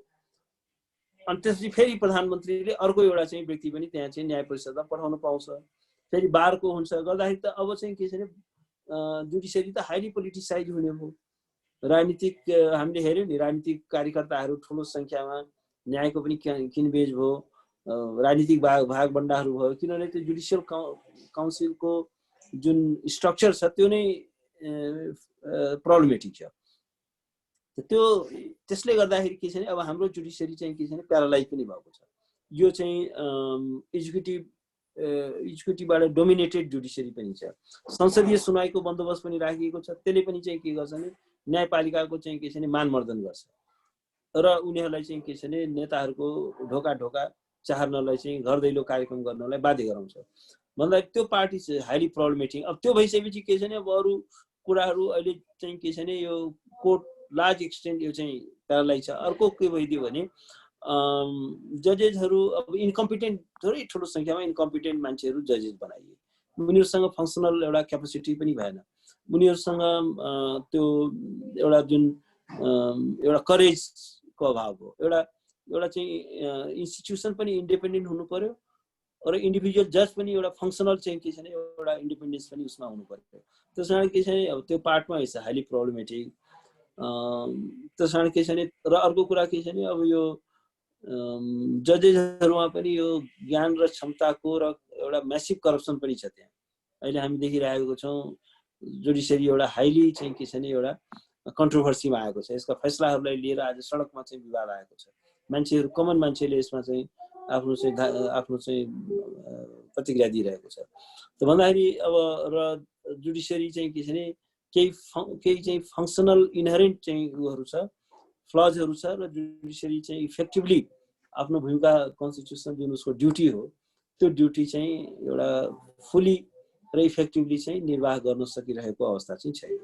अनि त्यसपछि फेरि प्रधानमन्त्रीले अर्को एउटा चाहिँ व्यक्ति पनि त्यहाँ चाहिँ न्याय परिषदमा पठाउन पाउँछ, फेरि बारको हुन्छ, गर्दाखेरि त अब चाहिँ के छ भने जुडिसियरी त हाइली पोलिटिसाइज हुने भयो। राजनीतिक हामीले हेऱ्यौँ नि, राजनीतिक कार्यकर्ताहरू ठुलो सङ्ख्यामा, न्यायको पनि किनबेच भयो, राजनीतिक भागभण्डाहरू भयो, किनभने त्यो जुडिसियल काउन्सिलको जुन स्ट्रक्चर छ त्यो नै प्रब्लमेटिक छ। त्यसले गर्दाखेरि के छ भने अब हाम्रो जुडिसियरी चाहिँ के छ भने प्यारालाइज पनि भएको छ। यो चाहिँ एक्जिक्युटिभबाट डोमिनेटेड जुडिसियरी पनि छ। संसदीय सुनवाईको बन्दोबस्त पनि राखिएको छ, त्यसले पनि चाहिँ के गर्छ भने न्यायपालिकाको चाहिँ के छ भने मानमर्दन गर्छ र उनीहरूलाई चाहिँ के छ भने नेताहरूको ढोका चाहर्नलाई चाहिँ घर दैलो कार्यक्रम गर्नलाई बाध्य गराउँछ भन्दा त्यो पार्टी चाहिँ हाइली प्रब्लमेटिक। अब त्यो भइसकेपछि के छ भने अब अरू कुराहरू अहिले चाहिँ के छ भने यो कोर्ट लार्ज एक्सटेन्ट यो चाहिँ प्यारालाइज छ। अर्को के भइदियो भने जजेसहरू अब इन्कम्पिटेन्ट, थोरै ठुलो सङ्ख्यामा इन्कम्पिटेन्ट मान्छेहरू जजेस बनाइए, उनीहरूसँग फङ्सनल एउटा क्यापेसिटी पनि भएन, उनीहरूसँग त्यो एउटा जुन एउटा करेजको अभाव हो। एउटा चाहिँ इन्स्टिट्युसन पनि इन्डिपेन्डेन्ट हुनु पर्यो र इन्डिभिजुअल जज पनि एउटा फङ्सनल चाहिँ के छ भने एउटा इन्डिपेन्डेन्स पनि उसमा हुनु पर्यो। त्यस कारण के छ भने अब त्यो पार्टमा इट्स हाइली प्रब्लमेटिक। त्यस कारण के छ भने र अर्को कुरा के छ भने अब यो जजेसहरूमा पनि यो ज्ञान र क्षमताको र एउटा म्यासिभ करप्सन पनि छ त्यहाँ। अहिले हामी देखिरहेको छौँ जुडिसियरी एउटा हाइली चाहिँ के छ भने एउटा कन्ट्रोभर्सीमा आएको छ। यसका फैसलाहरूलाई लिएर आज सडकमा चाहिँ विवाद आएको छ। मान्छेहरू, कमन मान्छेले यसमा चाहिँ आफ्नो चाहिँ प्रतिक्रिया दिइरहेको छ। त भन्दाखेरि अब र जुडिसियरी चाहिँ के छ भने केही चाहिँ फङ्सनल इनहेरेन्ट चाहिँ उहरू छ, फ्लजहरू छ, र जुडिसियरी चाहिँ इफेक्टिभली आफ्नो भूमिका कन्स्टिट्युसन जुन उसको ड्युटी हो त्यो ड्युटी चाहिँ एउटा फुली र इफेक्टिभली चाहिँ निर्वाह गर्न सकिरहेको अवस्था चाहिँ छैन।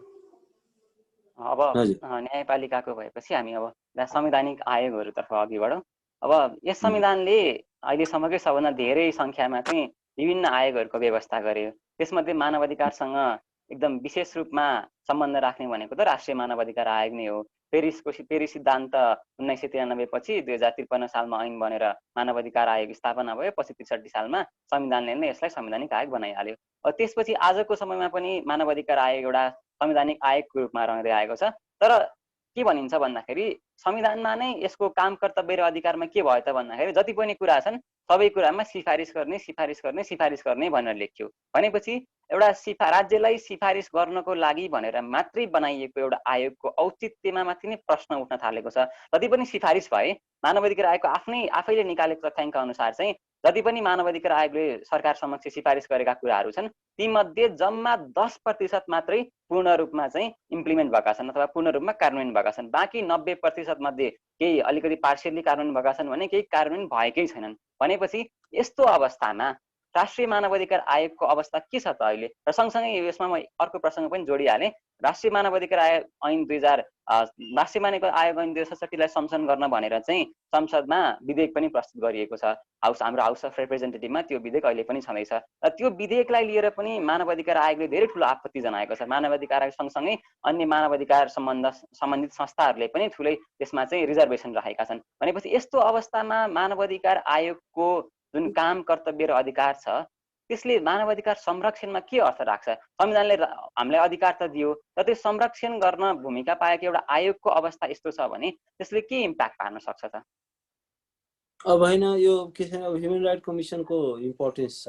अब न्यायपालिकाको भएपछि हामी अब संवैधानिक आयोगहरूतर्फ अघि बढौँ। अब यस संविधानले अहिलेसम्मकै सबभन्दा धेरै सङ्ख्यामा चाहिँ विभिन्न आयोगहरूको व्यवस्था गर्यो। त्यसमध्ये मानवाधिकारसँग एकदम विशेष रूपमा सम्बन्ध राख्ने भनेको त राष्ट्रिय मानवाधिकार आयोग नै हो। पेरिस सिद्धान्त 1993 पछि 2053 सालमा ऐन बनेर मानव अधिकार आयोग स्थापना भयो। पछि 63 सालमा संविधानले नै यसलाई संवैधानिक आयोग बनाइहाल्यो। त्यसपछि आजको समयमा पनि मानव अधिकार आयोग एउटा संवैधानिक आयोगको रूपमा रहँदै आएको छ। तर के भनिन्छ भन्दाखेरि संविधानमा नै यसको काम कर्तव्य र अधिकारमा के भयो त भन्दाखेरि जति पनि कुरा छन् सबै कुरामा सिफारिस गर्ने भनेर लेख्यो। भनेपछि एउटा राज्यलाई सिफारिस गर्नको लागि भनेर मात्रै बनाइएको एउटा आयोगको औचित्यमा माथि नै प्रश्न उठ्न थालेको छ। जति पनि सिफारिस भए मानव अधिकार आयोगको आफैले निकालेको तथ्याङ्क अनुसार चाहिँ जति पनि मानव अधिकार आयोगले सरकार समक्ष सिफारिस गरेका कुराहरू छन् तीमध्ये जम्मा 10% मात्रै पूर्ण रूपमा चाहिँ इम्प्लिमेन्ट भएका छन् अथवा पूर्ण रूपमा कार्यान्वयन भएका छन्। बाँकी 90% मध्ये केही अलिकति पार्सियली कार्यान्वयन भएका छन् भने केही कार्यान्वयन भएकै छैनन्। भनेपछि यस्तो अवस्थामा राष्ट्रिय मानव अधिकार आयोगको अवस्था के छ त अहिले? र सँगसँगै यसमा म अर्को प्रसङ्ग पनि जोडिहालेँ। राष्ट्रिय मानव अधिकार आयोग ऐन 2067लाई संशोधन गर्न भनेर चाहिँ संसदमा विधेयक पनि प्रस्तुत गरिएको छ। हाम्रो हाउस अफ रिप्रेजेन्टेटिभमा त्यो विधेयक अहिले पनि छँदैछ। र त्यो विधेयकलाई लिएर पनि मानव अधिकार आयोगले धेरै ठुलो आपत्ति जनाएको छ। मानव अधिकार आयोग सँगसँगै अन्य मानव अधिकार सम्बन्धित संस्थाहरूले पनि ठुलै त्यसमा चाहिँ रिजर्भेसन राखेका छन्। भनेपछि यस्तो अवस्थामा मानव अधिकार आयोगको जुन काम कर्तव्य र अधिकार छ त्यसले मानव अधिकार संरक्षणमा के अर्थ राख्छ? संविधानले हामीलाई अधिकार त दियो, र त्यो संरक्षण गर्न भूमिका पाएको एउटा आयोगको अवस्था यस्तो छ भने त्यसले के इम्प्याक्ट पार्न सक्छ त? अब हैन यो के छ, अब ह्युमन राइट कमिसनको इम्पोर्टेन्स छ।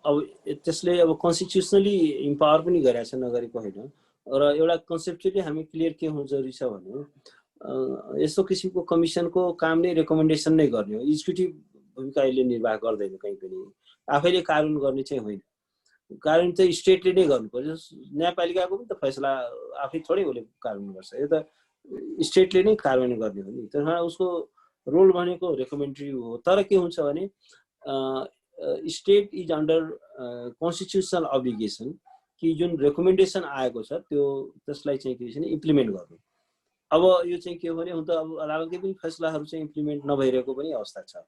अब त्यसले अब कन्स्टिट्युसनली इम्पावर पनि गरेको छ, नगरेको होइन। र एउटा कन्सेप्चुअली हामी क्लियर के हुनु जरुरी छ भने यस्तो किसिमको कमिसनको काम नै रेकमेन्डेसन नै गर्ने हो। एक्जिक्युटिभ भूमिका अहिले निर्वाह गर्दैन कहीँ पनि, आफैले कानुन गर्ने चाहिँ होइन। कानुन चाहिँ स्टेटले नै गर्नु पर्यो। न्यायपालिकाको पनि त फैसला आफै थोरै उसले कानुन गर्छ, यो त स्टेटले नै कार्यान्वयन गर्ने हो नि। त्यसमा उसको रोल भनेको रेकमेन्डरी हो। तर के हुन्छ भने state is under constitutional obligation कि जुन रेकमेन्डेसन आएको छ त्यसलाई चाहिँ के छ भने इम्प्लिमेन्ट गर्नु। अब यो चाहिँ के हो भने हुन त अब अदालतकै पनि फैसलाहरू चाहिँ इम्प्लिमेन्ट नभइरहेको पनि अवस्था छ।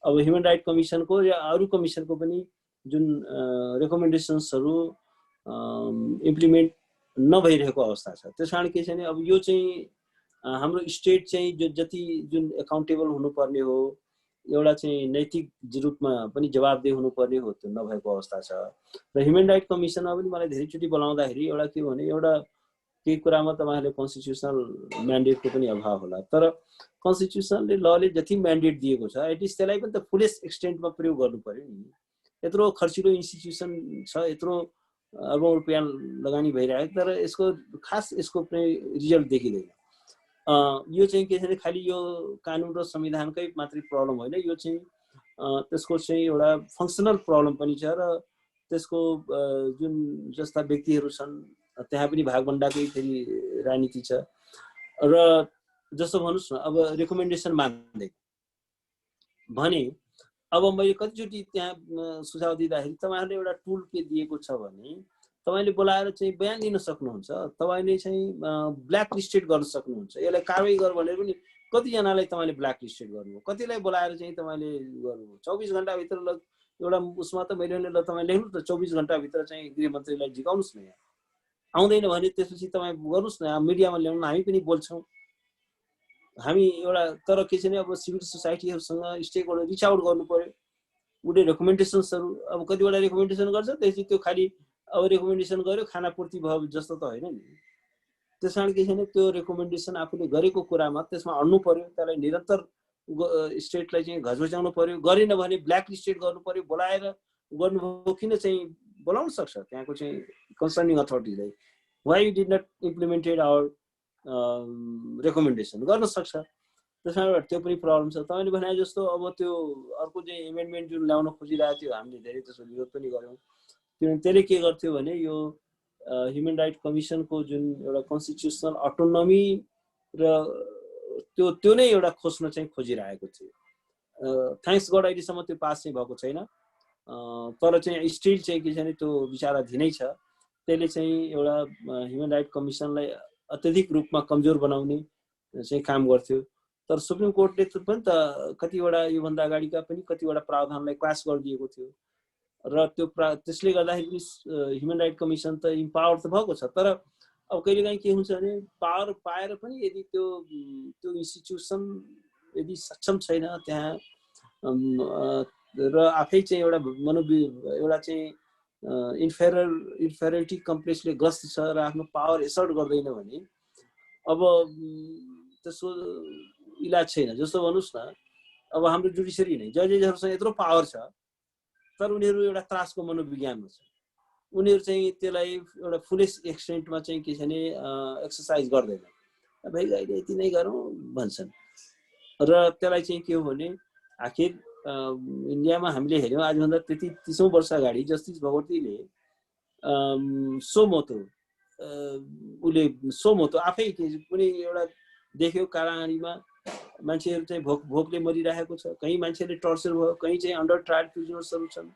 अब ह्युमन राइट कमिसनको या अरू कमिसनको पनि जुन रेकमेन्डेसन्सहरू इम्प्लिमेन्ट नभइरहेको अवस्था छ। त्यस कारण के छ भने अब यो चाहिँ हाम्रो स्टेट चाहिँ जति जुन एकाउन्टेबल हुनुपर्ने हो, एउटा चाहिँ नैतिक रूपमा पनि जवाबदेही हुनुपर्ने हो, त्यो नभएको अवस्था छ। र ह्युमन राइट कमिसनमा पनि मलाई धेरैचोटि बोलाउँदाखेरि एउटा के भने एउटा केही कुरामा तपाईँहरूले कन्स्टिट्युसनल म्यान्डेटको पनि अभाव होला। तर कन्स्टिट्युसनले लले जति म्यान्डेट दिएको छ एटलिस्ट त्यसलाई पनि त फुलेस्ट एक्सटेन्टमा प्रयोग गर्नु पर्यो नि। यत्रो खर्चिलो इन्स्टिट्युसन छ, यत्रो अर्बौं रुपियाँ लगानी भइरहेको, तर यसको खास यसको पनि रिजल्ट देखिँदैन। यो चाहिँ के छ भने खालि यो कानुन र संविधानकै मात्रै प्रब्लम होइन, यो चाहिँ त्यसको चाहिँ एउटा फङ्सनल प्रब्लम पनि छ। र त्यसको जुन जस्ता व्यक्तिहरू छन् त्यहाँ पनि भागभण्डाकै फेरि राजनीति छ। र जस्तो भन्नुहोस् न, अब रेकमेन्डेसन मान्दै भने अब मैले कतिचोटि त्यहाँ सुझाव दिँदाखेरि तपाईँहरूले एउटा टुल के दिएको छ भने तपाईँले बोलाएर चाहिँ बयान दिन सक्नुहुन्छ, तपाईँले चाहिँ ब्ल्याक लिस्टेड गर्न सक्नुहुन्छ। यसलाई कारवाही गर भनेर पनि कतिजनालाई तपाईँले ब्ल्याक लिस्टेड गर्नुभयो, कतिलाई बोलाएर चाहिँ तपाईँले गर्नुभयो। 24 घण्टाभित्र एउटा उसमा त मैले ल तपाईँ लेख्नु त 24 घण्टाभित्र चाहिँ गृहमन्त्रीलाई झिकाउनुहोस् न। यहाँ आउँदैन भने त्यसपछि तपाईँ गर्नुहोस् न, मिडियामा ल्याउनु, हामी पनि बोल्छौँ। हामी एउटा तर के छ भने अब सिभिल सोसाइटीहरूसँग स्टेक होल्डर रिच आउट गर्नु पर्यो। उसले रेकमेन्डेसन्सहरू अब कतिवटा रेकमेन्डेसन गर्छ, त्यसपछि त्यो खालि अब रेकमेन्डेसन गर्यो खानापूर्ति भयो जस्तो त होइन नि। त्यस कारण के छ भने त्यो रेकमेन्डेसन आफूले गरेको कुरामा त्यसमा अड्नु पर्यो, त्यसलाई निरन्तर स्टेटलाई चाहिँ घचघच्याउनु पर्यो। गरेन भने ब्ल्याक लिस्टेड गर्नु पर्यो। बोलाएर गर्नुभयो किन चाहिँ बोलाउन सक्छ त्यहाँको चाहिँ कन्सर्निङ अथोरिटीलाई, why you did not implemented our recommendation गर्न सक्छ। त्यसमा त्यो पनि प्रब्लम छ। तपाईँले भने जस्तो अब त्यो अर्को चाहिँ एमेन्डमेन्ट जुन ल्याउन खोजिरहेको थियो हामीले धेरै त्यसको विरोध पनि गऱ्यौँ। त्यसले के गर्थ्यो भने यो ह्युमन राइट कमिसनको जुन एउटा कन्स्टिट्युसनल अटोनोमी र त्यो नै एउटा खोज्न चाहिँ खोजिरहेको थियो। थ्याङ्क्स गड अहिलेसम्म त्यो पास चाहिँ भएको छैन। तर चाहिँ स्टिल चाहिँ के छ भने त्यो विचाराधीनै छ। त्यसले चाहिँ एउटा ह्युमन राइट कमिसनलाई अत्यधिक रूपमा कमजोर बनाउने चाहिँ काम गर्थ्यो। तर सुप्रिम कोर्टले पनि त कतिवटा योभन्दा अगाडिका पनि कतिवटा प्रावधानलाई क्रास गरिदिएको थियो। र त्यसले गर्दाखेरि पनि ह्युमन राइट कमिसन त इम्पावर त भएको छ। तर अब कहिलेकाहीँ के हुन्छ भने पावर पाएर पनि यदि त्यो इन्स्टिट्युसन यदि सक्षम छैन त्यहाँ र आफै चाहिँ एउटा चाहिँ इन्फेरियोरिटी कम्प्लेक्सले ग्रस्त छ र आफ्नो पावर एसर्ट गर्दैन भने अब त्यसको इलाज छैन। जस्तो भन्नुहोस् न, अब हाम्रो जुडिसियरी नै जजेसहरूसँग यत्रो पावर छ तर उनीहरू एउटा त्रासको मनोविज्ञानमा छ। उनीहरू चाहिँ त्यसलाई एउटा फुलेस्ट एक्सटेन्टमा चाहिँ के छ भने एक्सर्साइज गर्दैन। भाइ अहिले यति नै गरौँ भन्छन् र त्यसलाई चाहिँ के हो भने आखिर इन्डियामा हामीले हेऱ्यौँ आजभन्दा 30 वर्ष अगाडि जस्टिस भगवतीले सोमोतो आफै कुनै एउटा देख्यो कारागारीमा मान्छेहरू चाहिँ भोकले मरिरहेको छ, कहीँ मान्छेले टर्चर भयो, कहीँ चाहिँ अन्डर ट्रायल प्रिजनर्सहरू छन्,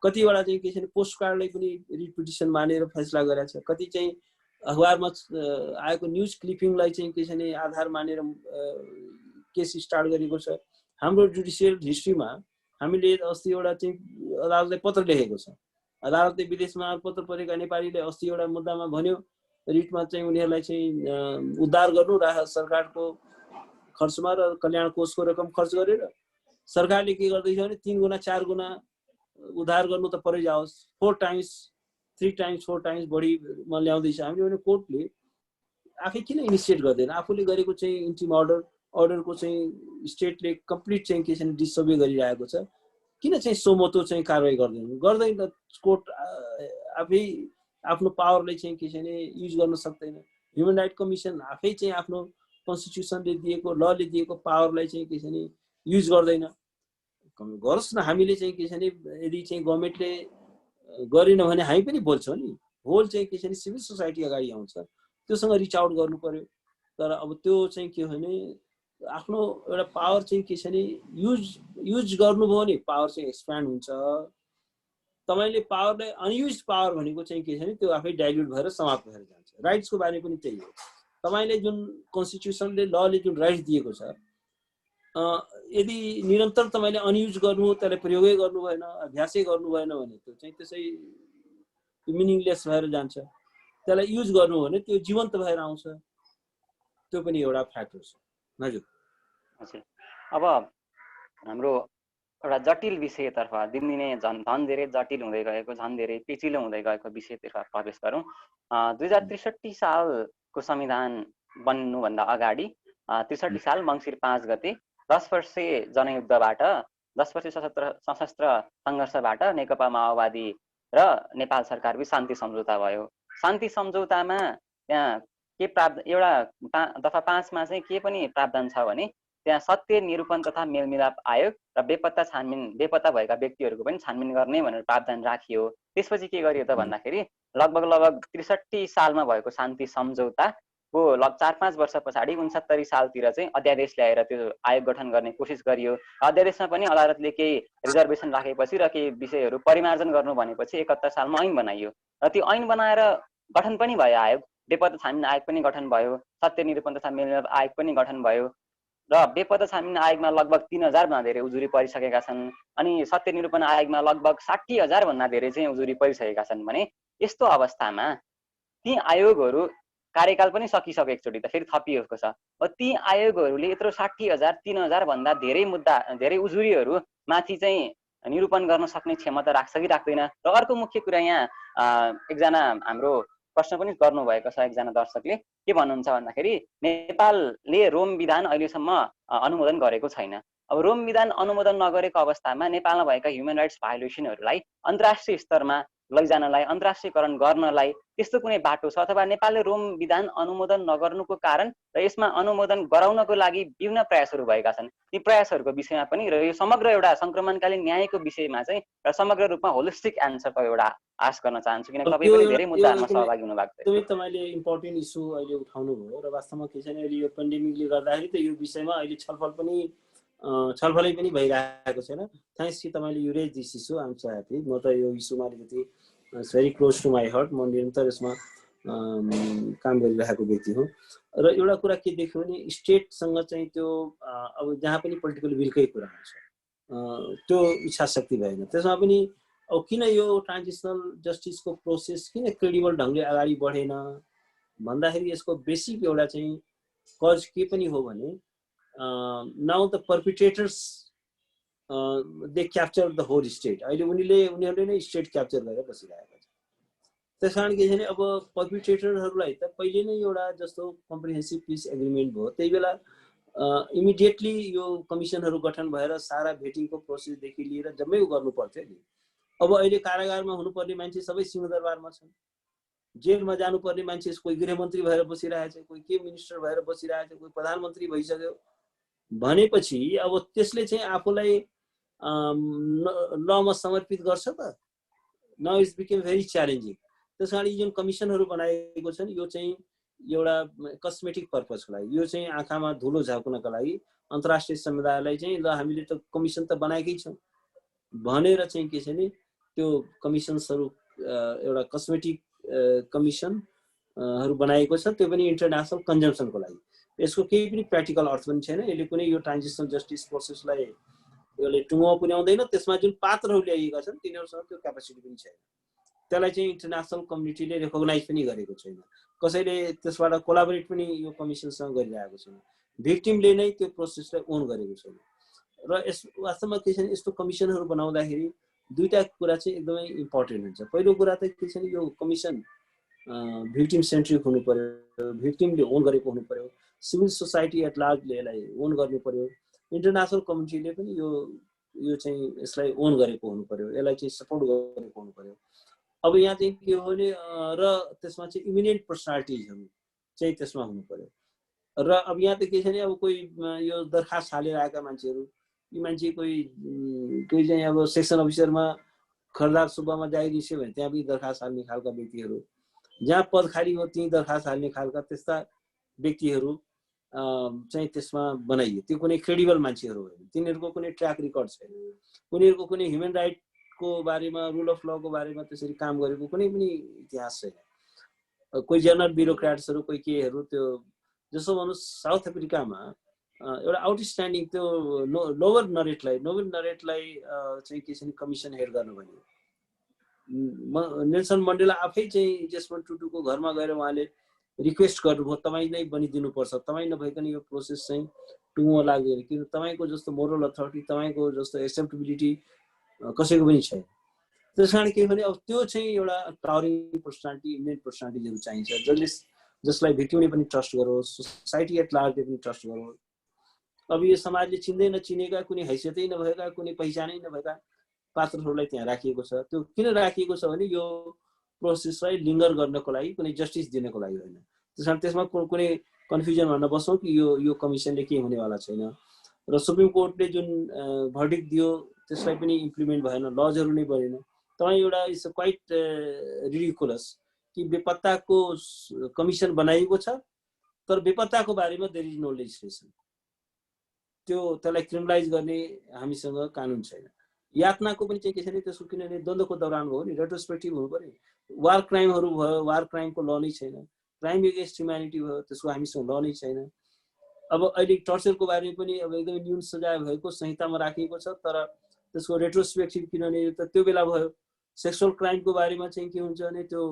कतिवटा चाहिँ के छ भने पोस्ट कार्डलाई पनि रिट पिटिसन मानेर फैसला गरेको छ, कति चाहिँ अखबारमा आएको न्युज क्लिपिङलाई चाहिँ के छ भने आधार मानेर केस स्टार्ट गरेको छ। हाम्रो जुडिसियल हिस्ट्रीमा हामीले अस्ति एउटा चाहिँ अदालतले पत्र लेखेको छ। अदालतले विदेशमा पत्र परेका नेपालीले अस्ति एउटा मुद्दामा भन्यो रिटमा चाहिँ उनीहरूलाई चाहिँ उद्धार गर्नु सरकारको खर्चमा र कल्याण कोषको रकम खर्च गरेर सरकारले के गर्दैछ भने 3 गुणा 4 गुणा उद्धार गर्नु त परै जाओस्, 4 टाइम्स 3 टाइम्स 4 टाइम्स बढीमा ल्याउँदैछ। हामीले भने कोर्टले आफै किन इनिसिएट गर्दैन? आफूले गरेको चाहिँ इन्टिम अर्डरको चाहिँ स्टेटले कम्प्लिट चाहिँ के छ भने डिसोबे गरिरहेको छ, किन चाहिँ सोमोतो चाहिँ कारवाही गर्दैन? कोर्ट आफै आफ्नो पावरलाई चाहिँ के छ भने युज गर्न सक्दैन। ह्युमन राइट कमिसन आफै चाहिँ आफ्नो कन्स्टिट्युसनले दिएको लले दिएको पावरलाई चाहिँ के छ भने युज गर्दैन। गरोस् न, हामीले चाहिँ के छ भने यदि चाहिँ गभर्मेन्टले गरेन भने हामी पनि बोल्छौँ नि, होल चाहिँ के छ भने सिभिल सोसाइटी अगाडि आउँछ, त्योसँग रिच आउट गर्नु पर्यो। तर अब त्यो चाहिँ के हो भने आफ्नो एउटा पावर चाहिँ के छ भने युज गर्नुभयो भने पावर चाहिँ एक्सप्यान्ड हुन्छ। तपाईँले पावरलाई अनयुज पावर भनेको चाहिँ के छ भने त्यो आफै डाइल्युट भएर समाप्त भएर जान्छ। राइट्सको बारे पनि त्यही हो। तपाईँले जुन कन्स्टिट्युसनले लले जुन राइट्स दिएको छ यदि निरन्तर तपाईँले अनयुज गर्नु, त्यसलाई प्रयोगै गर्नु भएन, अभ्यासै गर्नु भएन भने त्यो चाहिँ त्यसै मिनिङलेस भएर जान्छ। त्यसलाई युज गर्नु भने त्यो जीवन्त भएर आउँछ। त्यो पनि एउटा फ्याक्टर छ। हजुर हजुर। अब हाम्रो एउटा जटिल विषयतर्फ दिनदिनै झन् धेरै जटिल हुँदै गएको, झन् धेरै पेचिलो हुँदै गएको विषयतर्फ प्रवेश गरौँ। 2063 सालको संविधान बन्नुभन्दा अगाडि 63 साल मङ्सिर 5 गते 10 वर्षे जनयुद्धबाट 10 वर्षे सशस्त्र सङ्घर्षबाट नेकपा माओवादी र नेपाल सरकारबीच शान्ति सम्झौता भयो। शान्ति सम्झौतामा त्यहाँ के एउटा दफा 5 मा चाहिँ के पनि प्रावधान छ भने त्यहाँ सत्य निरूपण तथा मेलमिलाप आयोग र बेपत्ता भएका व्यक्तिहरूको पनि छानबिन गर्ने भनेर प्रावधान राखियो। त्यसपछि के गरियो त भन्दाखेरि लगभग 63 सालमा भएको शान्ति सम्झौताको 4-5 वर्ष पछाडि 69 सालतिर चाहिँ अध्यादेश ल्याएर त्यो आयोग गठन गर्ने कोसिस गरियो। अध्यादेशमा पनि अदालतले केही रिजर्भेसन राखेपछि र केही विषयहरू परिमार्जन गर्नु भनेपछि 71 सालमा ऐन बनाइयो र त्यो ऐन बनाएर गठन पनि भयो आयोग। बेपत्ता छानबिन आयोग पनि गठन भयो, सत्य निरूपण तथा मेलमिलाप आयोग पनि गठन भयो र बेपत्ता छानबिन आयोगमा लगभग 3000 भन्दा धेरै उजुरी परिसकेका छन्। अनि सत्य निरूपण आयोगमा लगभग 60,000 भन्दा धेरै चाहिँ उजुरी परिसकेका छन्। भने यस्तो अवस्थामा ती आयोगहरू कार्यकाल पनि सकिसक्यो, एकचोटि त फेरि थपिएको छ। ती आयोगहरूले यत्रो 60,000 3000 भन्दा धेरै उजुरीहरू माथि चाहिँ निरूपण गर्न सक्ने क्षमता राख्छ कि राख्दैन? र अर्को मुख्य कुरा यहाँ एकजना हाम्रो प्रश्न पनि गर्नुभएको छ एकजना दर्शकले, के भन्नुहुन्छ भन्दाखेरि नेपालले रोम विधान अहिलेसम्म अनुमोदन गरेको छैन। अब रोम विधान अनुमोदन नगरेको अवस्थामा नेपालमा भएका ह्युमन राइट्स भायोलेसनहरूलाई अन्तर्राष्ट्रिय स्तरमा लैजानलाई, अन्तर्राष्ट्रियकरण गर्नलाई त्यस्तो कुनै बाटो छ? अथवा नेपालले रोम विधान अनुमोदन नगर्नुको कारण र यसमा अनुमोदन गराउनको लागि विभिन्न प्रयासहरू भएका छन्, ती प्रयासहरूको विषयमा पनि र यो समग्र एउटा सङ्क्रमणकालीन न्यायको विषयमा चाहिँ र समग्र रूपमा होलिस्टिक एन्सरको एउटा आश गर्न चाहन्छु, किनकि तपाईँ पनि धेरै मुद्दाहरूमा सहभागी हुनुभएको छ। तपाईँले इम्पोर्टेन्ट इस्यु अहिले उठाउनु भयो र वास्तवमा के छ भने अहिले यो पेन्डेमिकले गर्दाखेरि त यो विषयमा अहिले छलफलै पनि भइरहेको छैन। थ्याङ्क्स कि तपाईँले you raise this issue. I am so happy. म त यो इस्युमा अलिकति it's very close to my heart. म निरन्तर यसमा काम गरिरहेको व्यक्ति हुँ। र एउटा कुरा के देख्यो भने स्टेटसँग चाहिँ त्यो अब जहाँ पनि पोलिटिकल विलकै कुरा हुन्छ, त्यो इच्छा शक्ति भएन। त्यसमा पनि अब किन यो ट्रान्जिसनल जस्टिसको प्रोसेस किन क्रेडिबल ढङ्गले अगाडि बढेन? भन्दाखेरि यसको बेसिक एउटा चाहिँ कज के पनि हो भने now the perpetrators they capture the whole state. अहिले उनीहरूले नै स्टेट क्याप्चर गरेर बसिरहेको छ। त्यस कारण के छ भने अब पर्पिट्रेटरहरूलाई त पहिले नै एउटा जस्तो कम्प्रिहेन्सिभ पिस एग्रिमेन्ट भयो, त्यही बेला इमिडिएटली यो कमिसनहरू गठन भएर सारा भेटिङको प्रोसेसदेखि लिएर जम्मै गर्नु पर्थ्यो नि। अब अहिले कारागारमा हुनुपर्ने मान्छे सबै सिंहदरबारमा छन्, जेलमा जानुपर्ने मान्छे कोही गृहमन्त्री भएर बसिरहेछ, कोही के मिनिस्टर भएर बसिरहेछ, कोही प्रधानमन्त्री भइसक्यो भनेपछि अब त्यसले चाहिँ आफूलाई लमा समर्पित गर्छ त? Now it's became very challenging. त्यस कारण जुन कमिसनहरू बनाएको छन् यो चाहिँ एउटा कस्मेटिक पर्पजको लागि, यो चाहिँ आँखामा धुलो झार्कुनको लागि अन्तर्राष्ट्रिय समुदायलाई चाहिँ ल हामीले त कमिसन त बनाएकै छौँ भनेर चाहिँ के छ भने त्यो कमिसन्सहरू एउटा कस्मेटिक कमिसनहरू बनाएको छ, त्यो पनि इन्टरनेसनल कन्जम्सनको लागि। यसको केही पनि प्र्याक्टिकल अर्थ पनि छैन। यसले कुनै यो ट्रान्जिसनल जस्टिस प्रोसेसलाई यसले टुङ्गो पुर्याउँदैन। त्यसमा जुन पात्रहरू ल्याइएका छन् तिनीहरूसँग त्यो क्यापेसिटी पनि छैन। त्यसलाई चाहिँ इन्टरनेसनल कम्युनिटीले रेकग्नाइज पनि गरेको छैन, कसैले त्यसबाट कोलाबोरेट पनि यो कमिसनसँग गरिरहेको छैन, भिक्टिमले नै त्यो प्रोसेसलाई ओन गरेको छैन। र यस वास्तवमा के छ भने यस्तो कमिसनहरू बनाउँदाखेरि दुईटा कुरा चाहिँ एकदमै इम्पोर्टेन्ट हुन्छ। पहिलो कुरा त के छ भने यो कमिसन भिक्टिम सेन्ट्रिक हुनु पर्यो, भिक्टिमले ओन गरेको हुनु पर्यो, सिभिल सोसाइटी एट लार्जले यसलाई ओन गर्नु पर्यो, इन्टरनेसनल कम्युनिटीले पनि यो चाहिँ यसलाई ओन गरेको हुनु पर्यो, यसलाई चाहिँ सपोर्ट गरेको हुनु पर्यो। अब यहाँ चाहिँ के हो भने र त्यसमा चाहिँ इमिनेन्ट पर्सनालिटिजहरू चाहिँ त्यसमा हुनु पर्यो। र अब यहाँ त के छ भने अब कोही यो दरखास्त हालेर आएका मान्छेहरू, यी मान्छे कोही चाहिँ अब सेक्सन अफिसरमा खरदार सुब्बामा जागिदिन्थ्यो भने त्यहाँ पनि दरखास्त हाल्ने खालका व्यक्तिहरू, जहाँ पद खाली हो त्यहीँ दरखास्त हाल्ने खालका त्यस्ता व्यक्तिहरू चाहिँ त्यसमा बनाइयो। त्यो कुनै क्रेडिबल मान्छेहरू होइन, तिनीहरूको कुनै ट्र्याक रेकर्ड छैन, उनीहरूको कुनै ह्युमन राइटको बारेमा रुल अफ लको बारेमा त्यसरी काम गरेको कुनै पनि इतिहास छैन। कोही जनरल ब्युरोक्राट्सहरू कोही केहरू त्यो जसो भन्नु साउथ अफ्रिकामा एउटा आउटस्ट्यान्डिङ त्यो नोबल नरेटलाई चाहिँ के छ भने कमिसन हेड गर्नु भन्यो। नेल्सन मण्डेला आफै चाहिँ जेसमन्ड टुटुको घरमा गएर उहाँले रिक्वेस्ट गर्नुभयो तपाईँ नै बनिदिनुपर्छ, तपाईँ नभइकन यो प्रोसेस चाहिँ टुङ्गो लाग्दैन, किन तपाईँको जस्तो मोरल अथोरिटी तपाईँको जस्तो एक्सेप्टेबिलिटी कसैको पनि छैन। त्यस कारण के भने अब त्यो चाहिँ एउटा टावरिङ पर्सनालिटी, इमिनेन्ट पर्सनालिटिजहरू चाहिन्छ जसलाई भिक्टिमले पनि ट्रस्ट गरोस्, सोसाइटी एट लार्जले पनि ट्रस्ट गरोस्। अब यो समाजले चिन्दै नचिनेका, कुनै हैसियतै नभएका, कुनै पहिचानै नभएका पात्रहरूलाई त्यहाँ राखिएको छ। त्यो किन राखिएको छ भने यो प्रोसेसलाई लिङ्गर गर्नको लागि, कुनै जस्टिस दिनको लागि होइन। त्यस कारण त्यसमा कुनै कन्फ्युजनमा नबसौँ कि यो कमिसनले के हुनेवाला छैन। र सुप्रिम कोर्टले जुन भर्डिक्ट दियो त्यसलाई पनि इम्प्लिमेन्ट भएन, लजहरू नै बनेन। तपाईँ एउटा इट्स क्वाइट रिडिकुलस कि बेपत्ताको कमिसन बनाइएको छ तर बेपत्ताको बारेमा देयर इज नो लेजिस्लेसन। त्यसलाई क्रिमिनलाइज गर्ने हामीसँग कानुन छैन। यातनाको पनि चाहिँ के छ भने त्यसको किनभने द्वन्द्वको दौरान हो नि, रेट्रोस्पेक्टिभ हुनु पर्यो। वार क्राइमहरू भयो, वार क्राइमको ल नै छैन, क्राइम एगेन्स्ट ह्युम्यानिटी भयो त्यसको हामीसँग ल नै छैन। अब अहिले टर्चरको बारेमा पनि अब एकदमै न्यून सजाय भएको संहितामा राखिएको छ, तर त्यसको रेट्रोस्पेक्टिभ किनभने त्यो बेला भयो। सेक्सुअल क्राइमको बारेमा चाहिँ के हुन्छ भने त्यो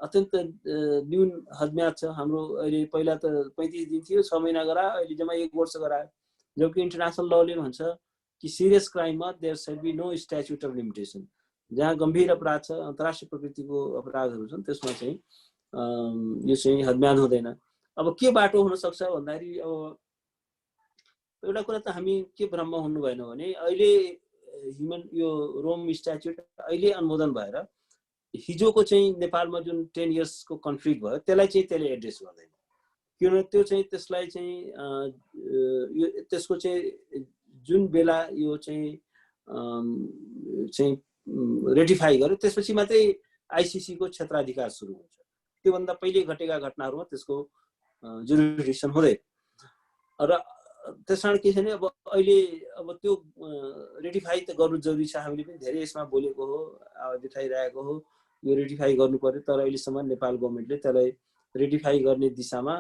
अत्यन्त न्यून हदम्याद छ। हाम्रो अहिले पहिला त 35 दिन थियो, 6 महिना गरायो, अहिले जम्मा 1 वर्ष गरायो। जबकि इन्टरनेसनल लले भन्छ कि सिरियस क्राइममा there shall be no statute of limitation. जहाँ गम्भीर अपराध छ, अन्तर्राष्ट्रिय प्रकृतिको अपराधहरू छन् त्यसमा चाहिँ यो चाहिँ हदम्याद हुँदैन। अब के बाटो हुन सक्छ भन्दाखेरि अब एउटा कुरा त हामी के भ्रममा हुनु भएन भने अहिले यो रोम स्ट्याच्युट अहिले अनुमोदन भएर हिजोको चाहिँ नेपालमा जुन 10 इयर्सको कन्फ्लिक्ट भयो त्यसलाई चाहिँ त्यसले एड्रेस गर्दैन। किनभने त्यो चाहिँ त्यसलाई चाहिँ त्यसको चाहिँ जुन बेला यो चाहिँ रेटिफाई गर्यो त्यसपछि मात्रै आइसिसी को क्षेत्राधिकार सुरु हुन्छ। त्योभन्दा पहिले घटेका घटनाहरूमा त्यसको जुरिडिक्सन हुँदैन। र त्यसकारण के छ भने अब अहिले अब त्यो रेटिफाई त गर्नु जरुरी छ। हामीले पनि धेरै यसमा बोलेको हो, देखाइरहेको हो, यो रेटिफाई गर्नु पर्यो। तर अहिलेसम्म नेपाल गभर्नमेन्टले त्यसलाई रेटिफाई गर्ने दिशामा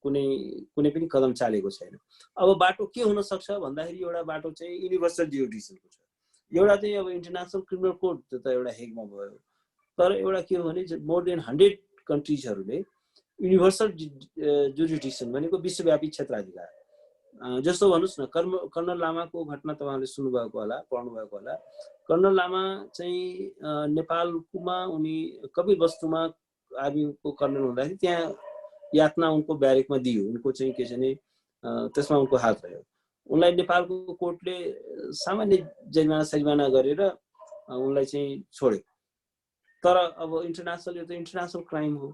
कुनै पनि कदम चालेको छैन। अब बाटो के हुन सक्छ भन्दाखेरि एउटा बाटो चाहिँ युनिभर्सल जुरिडिक्सनको छ। एउटा चाहिँ अब इन्टरनेसनल क्रिमिनल कोर्ट त एउटा हेगमा भयो, तर एउटा के हो भने मोर देन 100 कन्ट्रिजहरूले युनिभर्सल जुरिडिक्सन भनेको विश्वव्यापी क्षेत्राधिकार। जस्तो भन्नुहोस् न, कर्नल लामाको घटना तपाईँहरूले सुन्नुभएको होला, पढ्नुभएको होला। कर्नल लामा चाहिँ नेपालमा उनी कपिलवस्तुमा आर्मीको कर्नल हुँदाखेरि त्यहाँ यातना उनको ब्यारेकमा दियो। उनको चाहिँ के छ भने त्यसमा उनको हात रह्यो। उनलाई नेपालको कोर्टले सामान्य जरिमाना गरेर उनलाई चाहिँ छोड्यो। तर अब इन्टरनेसनल, यो त इन्टरनेसनल क्राइम हो।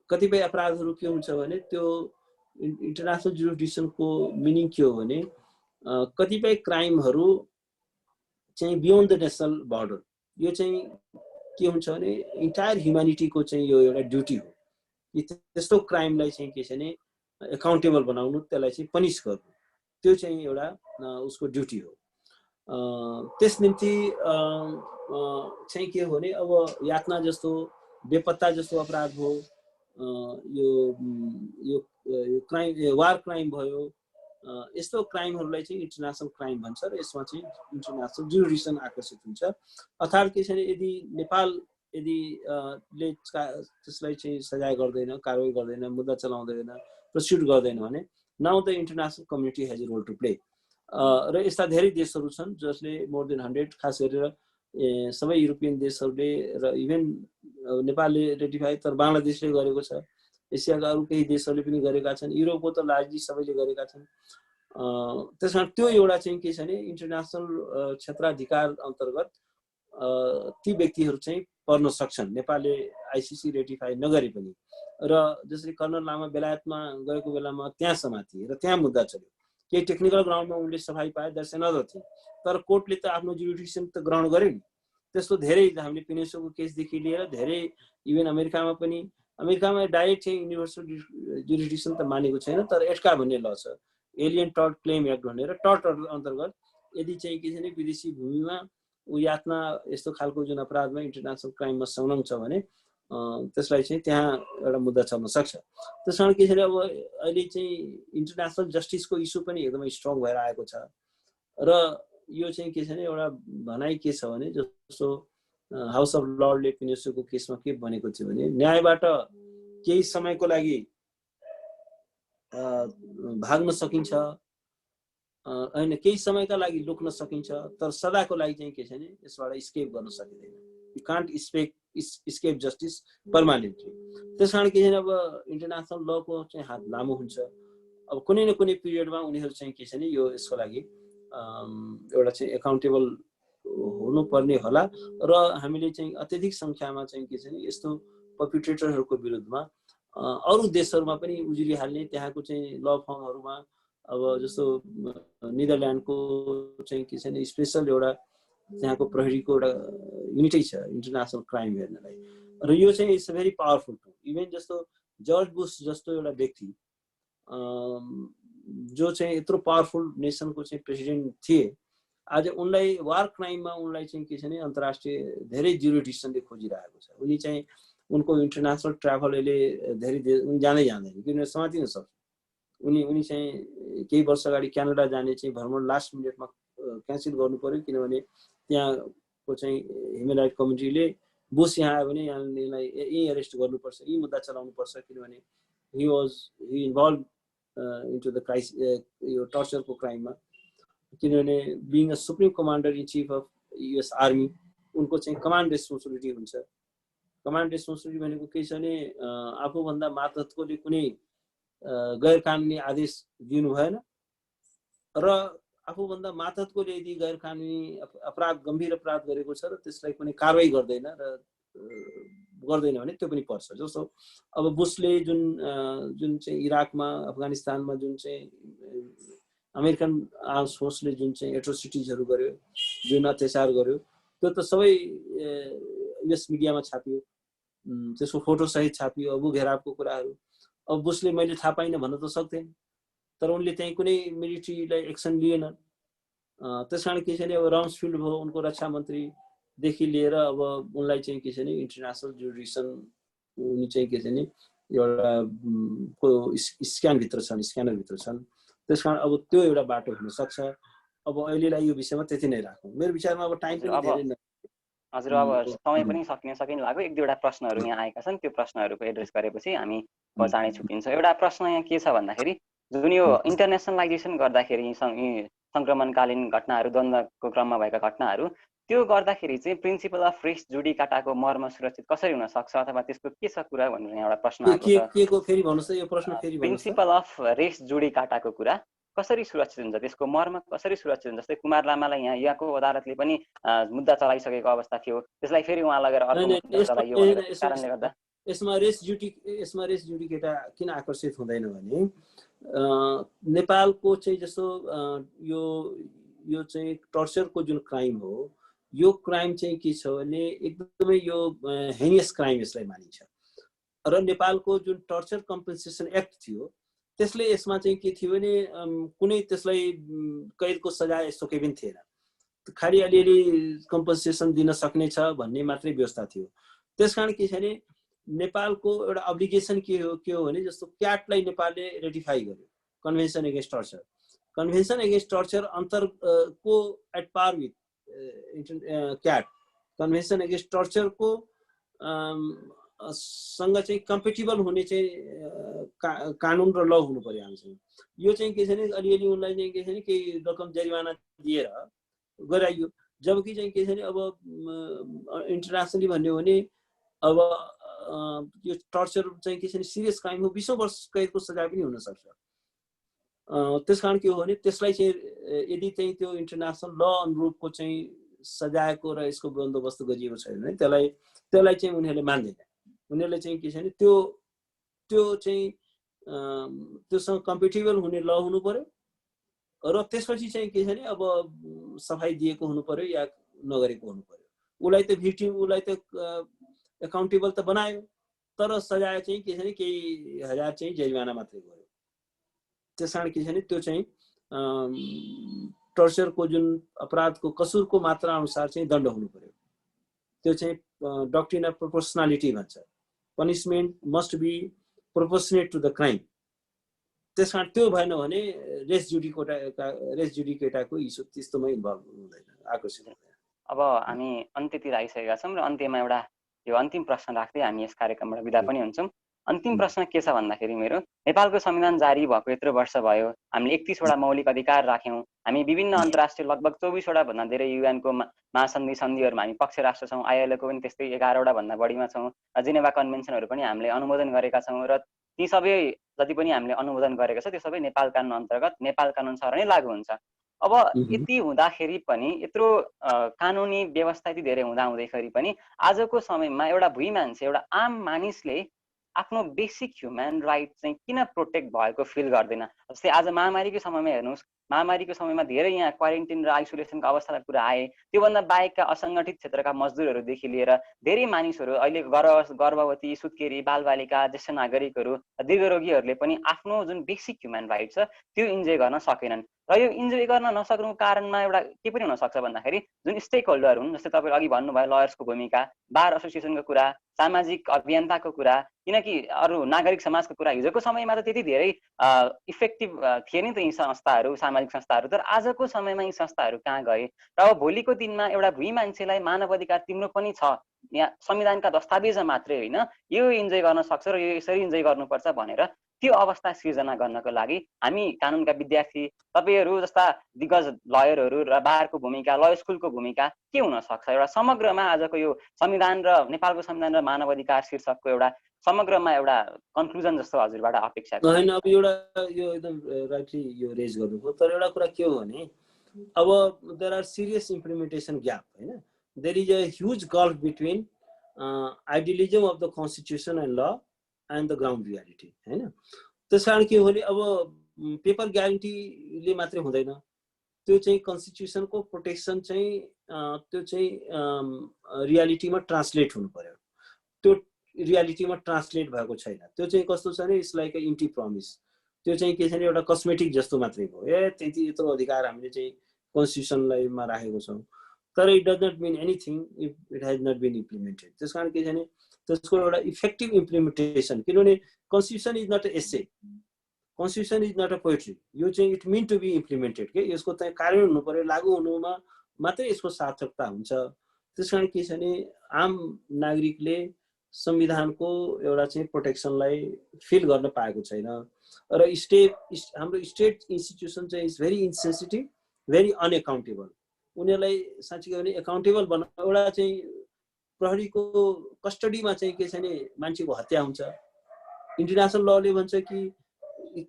कतिपय अपराधहरू के हुन्छ भने त्यो इन्टरनेसनल जुरिडिक्सनको मिनिङ के हो भने कतिपय क्राइमहरू चाहिँ बियोन्ड द नेसनल बर्डर, यो चाहिँ के हुन्छ भने इन्टायर ह्युम्यानिटीको चाहिँ यो एउटा ड्युटी हो कि त्यस्तो क्राइमलाई चाहिँ के छ भने एकाउन्टेबल बनाउनु, त्यसलाई चाहिँ पनिस गर्नु, त्यो चाहिँ एउटा उसको ड्युटी हो। त्यस निम्ति चाहिँ के हो भने अब यातना जस्तो, बेपत्ता जस्तो अपराध हो, यो क्राइम, वार क्राइम भयो, यस्तो क्राइमहरूलाई चाहिँ इन्टरनेसनल क्राइम भन्छ र यसमा चाहिँ इन्टरनेसनल जुरिडिक्सन आकर्षित हुन्छ। अर्थात् के छ भने यदि नेपाल ले त्यसलाई चाहिँ सजाय गर्दैन, कारवाही गर्दैन, मुद्दा चलाउँदैन, प्रोसिक्युट गर्दैन भने now the international community has a role to play. र यस्ता धेरै देशहरू छन् जसले मोर देन 100, खास गरेर सबै युरोपियन देशहरूले र इभन नेपालले रेटिफाई, तर बङ्गलादेशले गरेको छ, एसियाका अरू केही देशहरूले पनि गरेका छन्, युरोपको त लार्जली सबैले गरेका छन्। त्यसमा त्यो एउटा चाहिँ के छ भने इन्टरनेसनल क्षेत्राधिकार अन्तर्गत ती व्यक्तिहरू चाहिँ पर्न सक्छन्, नेपालले आइसिसी रेटिफाई नगरे पनि। र जसरी कर्नल लामा बेलायतमा गएको बेलामा त्यहाँ समातिए र त्यहाँ मुद्दा चल्यो, केही टेक्निकल ग्राउन्डमा उनले सफाई पाए, द्याट्स अनदर थिङ। तर कोर्टले त आफ्नो जुरिडिक्सन त ग्रहण गर्यो नि। त्यस्तो धेरै हामीले पिनेसोको केसदेखि लिएर धेरै, इभन अमेरिकामा पनि, अमेरिकामा डाइरेक्ट चाहिँ युनिभर्सल जुरिडिक्सन त मानेको छैन, तर एट्का भन्ने ल छ, एलियन टर्ट क्लेम एक्ट भनेर, टर्ट अन्तर्गत यदि चाहिँ के छ भने विदेशी भूमिमा ऊ यातना यस्तो खालको जुन अपराधमा इन्टरनेसनल क्राइममा संलग्न छ भने त्यसलाई चाहिँ त्यहाँ एउटा मुद्दा चल्न सक्छ। त्यस कारण के छ भने अब अहिले चाहिँ इन्टरनेसनल जस्टिसको इस्यु पनि एकदमै स्ट्रङ भएर आएको छ। र यो चाहिँ के छ भने एउटा भनाइ के छ भने, जस्तो हाउस अफ लर्डले पिनेसोको केसमा के भनेको थियो भने न्यायबाट केही समयको लागि भाग्न सकिन्छ, होइन केही समयका लागि लुक्न सकिन्छ, तर सदाको लागि चाहिँ के छ भने यसबाट स्केप गर्न सकिँदैन। You can't escape justice permanently. त्यस कारण के छ भने अब इन्टरनेसनल लको चाहिँ हात लामो हुन्छ। अब कुनै न कुनै पिरियडमा उनीहरू चाहिँ के छ भने यो यसको लागि एउटा चाहिँ एकाउन्टेबल हुनुपर्ने होला। र हामीले चाहिँ अत्यधिक सङ्ख्यामा चाहिँ के छ भने यस्तो पर्पिट्रेटरहरूको विरुद्धमा अरू देशहरूमा पनि उजुरिहाल्ने, त्यहाँको चाहिँ ल फर्महरूमा, अब जस्तो नेदरल्यान्डको चाहिँ के छ भने स्पेसल एउटा त्यहाँको प्रहरीको एउटा युनिटै छ इन्टरनेसनल क्राइम हेर्नलाई। र यो चाहिँ it's very powerful too. Even जस्तो जर्ज बुश जस्तो एउटा व्यक्ति जो चाहिँ यत्रो पावरफुल नेसनको चाहिँ प्रेसिडेन्ट थिए, आज उनलाई वार क्राइममा उनलाई चाहिँ के छ भने अन्तर्राष्ट्रिय धेरै जुरिडिक्सनले खोजिरहेको छ। उनी चाहिँ उनको इन्टरनेसनल ट्राभलले धेरै उनी जाँदै जाँदैन, किनभने समातिन सक्छ। उनी चाहिँ केही वर्ष अगाडि क्यानाडा जाने चाहिँ भ्रमण लास्ट मिनटमा क्यान्सल गर्नु पर्यो, किनभने त्यहाँको चाहिँ ह्युमन राइट कमिटीले बुश यहाँ आयो भने यहाँलाई यही एरेस्ट गर्नुपर्छ, यही मुद्दा चलाउनुपर्छ, किनभने हि इन्भल्भ इन्टु द यो टर्चरको क्राइममा। किनभने being a supreme commander in chief of US army, उनको चाहिँ कमान्ड रेस्पोन्सिबिलिटी हुन्छ। कमान्ड रेस्पोन्सिबिलिटी भनेको के छ भने आफूभन्दा मातहतकोले कुनै गैर कानुनी आदेश दिनु भएन, र आफूभन्दा मातहतकोले यदि गैर कानुनी अपराध, गम्भीर अपराध गरेको छ र त्यसलाई कुनै कारवाही गर्दैन भने त्यो पनि पर्छ। जस्तो अब बुशले जुन चाहिँ इराकमा, अफगानिस्तानमा जुन चाहिँ अमेरिकन आर्म्स फोर्सले जुन चाहिँ एट्रोसिटिजहरू गर्यो, जुन अत्याचार गर्यो, त्यो त सबै युएस मिडियामा छापियो, त्यसको फोटो सहित छापियो, अबु घेराबको कुराहरू। अब बुशले मैले थाहा पाइनँ भन्न त सक्दैन, तर उनले त्यही कुनै मिलिट्रीलाई एक्सन लिएन। त्यस कारण के छ भने अब राम्सफिल्ड भयो, उनको रक्षा मन्त्रीदेखि लिएर अब उनलाई चाहिँ के छ भने इन्टरनेसनल जुरिडिक्सन उनी चाहिँ के छ भने एउटा स्क्यानरभित्र छन्। त्यस कारण अब त्यो एउटा बाटो हुन सक्छ। अब अहिलेलाई यो विषयमा त्यति नै राखौँ। मेरो विचारमा अब टाइम पनि धेरै नै। हजुर, अब समय पनि सकिन लाग्यो। एक दुईवटा प्रश्नहरू यहाँ आएका छन्, त्यो प्रश्नहरूको एड्रेस गरेपछि हामी चाँडै छुट्टिन्छ। एउटा प्रश्न यहाँ के छ भन्दाखेरि जुन यो इन्टरनेसनलाइजेसन गर्दाखेरि सङ्क्रमणकालीन घटनाहरू, द्वन्द्वको क्रममा भएका घटनाहरू, त्यो गर्दाखेरि चाहिँ प्रिन्सिपल अफ रेस जुडिकाटाको मर्म सुरक्षित कसरी हुन सक्छ अथवा त्यसको के छ कुरा भनेर एउटा प्रश्न आएको छ। के को फेरि भन्नुस् त, यो प्रश्न फेरि भन्नुस् त। प्रिन्सिपल अफ रेस जुडिकाटाको कुरा कसरी सुरक्षित हुन्छ, त्यसको मर्म कसरी सुरक्षित हुन्छ। जस्तै कुमार लामालाई यहाँको अदालतले पनि मुद्दा चलाइसकेको अवस्था थियो, त्यसलाई फेरि उहाँ लगेर अर्को मुद्दा चलाइयो भनेर कारणले गर्दा यसमा रेस जुडिकेटा किन आकर्षित हुँदैन भने नेपालको चाहिँ जस्तो यो चाहिँ टर्चरको जुन क्राइम हो, यो क्राइम चाहिँ के छ भने एकदमै यो हेनियस क्राइम यसलाई मानिन्छ। र नेपालको जुन टर्चर कम्पेन्सेसन एक्ट थियो त्यसले यसमा चाहिँ के थियो भने कुनै त्यसलाई कैदको सजाय यस्तो केही पनि थिएन, खालि अलिअलि कम्पेन्सेसन दिन सक्ने छ भन्ने मात्रै व्यवस्था थियो। त्यसकारण के छ भने नेपालको एउटा अब्लिगेसन के हो भने जस्तो क्याटलाई नेपालले रेटिफाई गर्यो, convention against torture. Convention against torture को at par with CAT, convention against टर्चरको सँग चाहिँ कम्पेटिबल हुने चाहिँ कानुन र ल हुनु पर्यो हामीसँग। यो चाहिँ के छ भने अलिअलि उनलाई चाहिँ के छ भने केही रकम जरिवाना दिएर गराइयो, जबकि चाहिँ के छ भने अब इन्टरनेसनली भन्यो भने अब यो टर्चर चाहिँ के छ भने सिरियस क्राइम हो, 20 वर्ष कैदको सजाय पनि हुन सक्छ। त्यसकारण के हो भने त्यसलाई चाहिँ यदि चाहिँ त्यो इन्टरनेसनल ल अनुरूपको चाहिँ सजायको र यसको बन्दोबस्त गरिएको छैन भने त्यसलाई चाहिँ उनीहरूले मान्दैन। उनीहरूले चाहिँ के छ भने त्यो चाहिँ त्योसँग कम्पेटिबल हुने ल हुनु पर्यो र त्यसपछि चाहिँ के छ भने अब सफाई दिएको हुनु पर्यो या नगरेको हुनु पर्यो। उसलाई त भिक्टिम, उसलाई त एकाउन्टेबल त बनायो, तर सजाय चाहिँ के छ भने केही हजार चाहिँ जरिवाना मात्रै गर्यो। त्यस कारण के छ भने त्यो चाहिँ टर्चरको जुन अपराधको कसुरको मात्रा अनुसार चाहिँ दण्ड हुनु पर्यो। त्यो चाहिँ डक्ट्रिन अफ प्रोपोर्सनालिटी भन्छ, punishment must be proportionate to the crime. त्यस कारण त्यो भएन भने रेस जुडिकेटाको इस्यु त्यस्तोमा इन्भल्भ हुँदैन, आकर्षित हुँदैन। अब हामी अन्त्यतिर आइसकेका छौँ र अन्त्यमा एउटा यो अन्तिम प्रश्न राख्दै हामी यस कार्यक्रमबाट बिदा पनि हुन्छौँ। अन्तिम प्रश्न के छ भन्दाखेरि मेरो, नेपालको संविधान जारी भएको यत्रो वर्ष भयो, हामीले 31वटा मौलिक अधिकार राख्यौँ, हामी विभिन्न अन्तर्राष्ट्रिय लगभग 24वटा भन्दा धेरै युएनको महासन्धिहरूमा हामी पक्ष राष्ट्र छौँ, आइएलओको पनि त्यस्तै 11वटा भन्दा बढीमा छौँ, जेनेभा कन्भेन्सनहरू पनि हामीले अनुमोदन गरेका छौँ र ती सबै जति पनि हामीले अनुमोदन गरेको छ त्यो सबै नेपाल कानुन अन्तर्गत नेपाल कानुन सर नै लागू हुन्छ। अब यति हुँदाखेरि पनि, यत्रो कानुनी व्यवस्था यति धेरै हुँदाहुँदैखेरि पनि आजको समयमा एउटा भुइँ मान्छे, एउटा आम मानिसले आफ्नो बेसिक ह्युमन राइट चाहिँ किन प्रोटेक्ट भएको फिल गर्दैन। जस्तै आज महामारीको समयमा हेर्नुहोस्, महामारीको समयमा धेरै यहाँ क्वारेन्टिन र आइसोलेसनको अवस्थाका कुरा आए, त्योभन्दा बाहेकका असङ्गठित क्षेत्रका मजदुरहरूदेखि लिएर धेरै मानिसहरू, अहिले गर्भवती, सुत्केरी, बालबालिका, ज्येष्ठ नागरिकहरू, दीर्घरोगीहरूले पनि आफ्नो जुन बेसिक ह्युमन राइट छ त्यो इन्जोय गर्न सकेनन्। र यो इन्जोय गर्न नसक्नुको कारणमा एउटा के पनि हुनसक्छ भन्दाखेरि जुन स्टेक होल्डर हुन्, जस्तै तपाईँले अघि भन्नुभयो लयर्सको भूमिका, बार एसोसिएसनको कुरा, सामाजिक अभियन्ताको कुरा, किनकि अरू नागरिक समाजको कुरा हिजोको समयमा त त्यति धेरै इफेक्टिभ थिए नि त यी संस्थाहरू, सामाजिक संस्थाहरू, तर आजको समयमा यी संस्थाहरू कहाँ गए। र अब भोलिको दिनमा एउटा भुइँ मान्छेलाई मानव अधिकार तिम्रो पनि छ, यहाँ संविधानका दस्तावेजमा मात्रै होइन, यो इन्जोय गर्न सक्छ र यो यसरी इन्जोय गर्नुपर्छ भनेर त्यो अवस्था सिर्जना गर्नको लागि हामी कानुनका विद्यार्थी, तपाईँहरू जस्ता दिग्गज लयरहरू र बारको भूमिका, लय स्कुलको भूमिका के हुन सक्छ। एउटा समग्रमा आजको यो संविधान र नेपालको संविधान र मानव अधिकार शीर्षकको एउटा समग्रमा एउटा कन्क्लुजन जस्तो हजुरबाट अपेक्षा होइन। अब एउटा यो एकदम राइटली यो रेज गर्नुभयो, तर एउटा कुरा के हो भने अब there are serious implementation gap, होइन, there is a huge gulf between idealism of the constitution and law and the ground reality, होइन। त्यस कारण के हो भने अब पेपर ग्यारेन्टीले मात्रै हुँदैन, त्यो चाहिँ कन्स्टिट्युसनको प्रोटेक्सन चाहिँ त्यो चाहिँ रियालिटीमा ट्रान्सलेट हुनु पर्यो। त्यो रियालिटीमा ट्रान्सलेट भएको छैन। त्यो चाहिँ कस्तो छ भने it's like a empty promise. त्यो चाहिँ के छ भने एउटा कस्मेटिक जस्तो मात्रै भयो, त्यति यत्रो अधिकार हामीले चाहिँ कन्स्टिट्युसनलाईमा राखेको छौँ, तर it does not mean anything if it has not been implemented. त्यस कारण के छ भने त्यसको एउटा इफेक्टिभ इम्प्लिमेन्टेसन, किनभने constitution is not a essay, constitution is not a poetry, यो चाहिँ it mean to be implemented के, यसको चाहिँ कार्यान्वयन हुनु पर्यो, लागू हुनुमा मात्रै यसको सार्थकता हुन्छ। त्यस कारण के छ भने आम नागरिकले संविधानको एउटा चाहिँ प्रोटेक्सनलाई फिल गर्न पाएको छैन र हाम्रो स्टेट इन्स्टिट्युसन चाहिँ इज भेरी इन्सेन्सिटिभ, भेरी अनएकाउन्टेबल। उनीहरूलाई साँच्चै भने एकाउन्टेबल बनाउन एउटा चाहिँ प्रहरीको कस्टडीमा चाहिँ के छ भने मान्छेको हत्या हुन्छ। इन्टरनेसनल लले भन्छ कि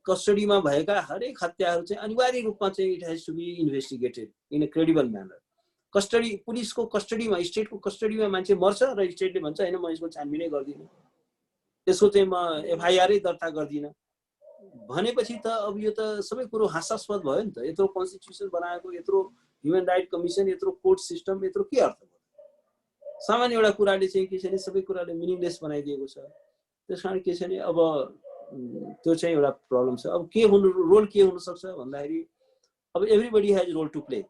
कस्टडीमा भएका हरेक हत्याहरू चाहिँ अनिवार्य रूपमा चाहिँ it has to be investigated in a credible manner. Custody, पुलिसको कस्टडीमा, स्टेटको कस्टडीमा मान्छे मर्छ र स्टेटले भन्छ हैन म यसको छानबिनै गर्दिनँ, यसको चाहिँ म एफआइआरै दर्ता गर्दिनँ भनेपछि त अब यो त सबै कुरो हास्यास्पद भयो नि त। यत्रो कन्स्टिट्युसन बनाएको, यत्रो ह्युमन राइट कमिसन, यत्रो कोर्ट सिस्टम, यत्रो के अर्थ भयो? सामान्य एउटा कुराले चाहिँ के छ भने सबै कुराले मिनिङलेस बनाइदिएको छ। त्यसकारण के छ भने अब त्यो चाहिँ एउटा प्रब्लम छ। अब के हुनु, रोल के हुन सक्छ भन्दाखेरि अब everybody has role to play.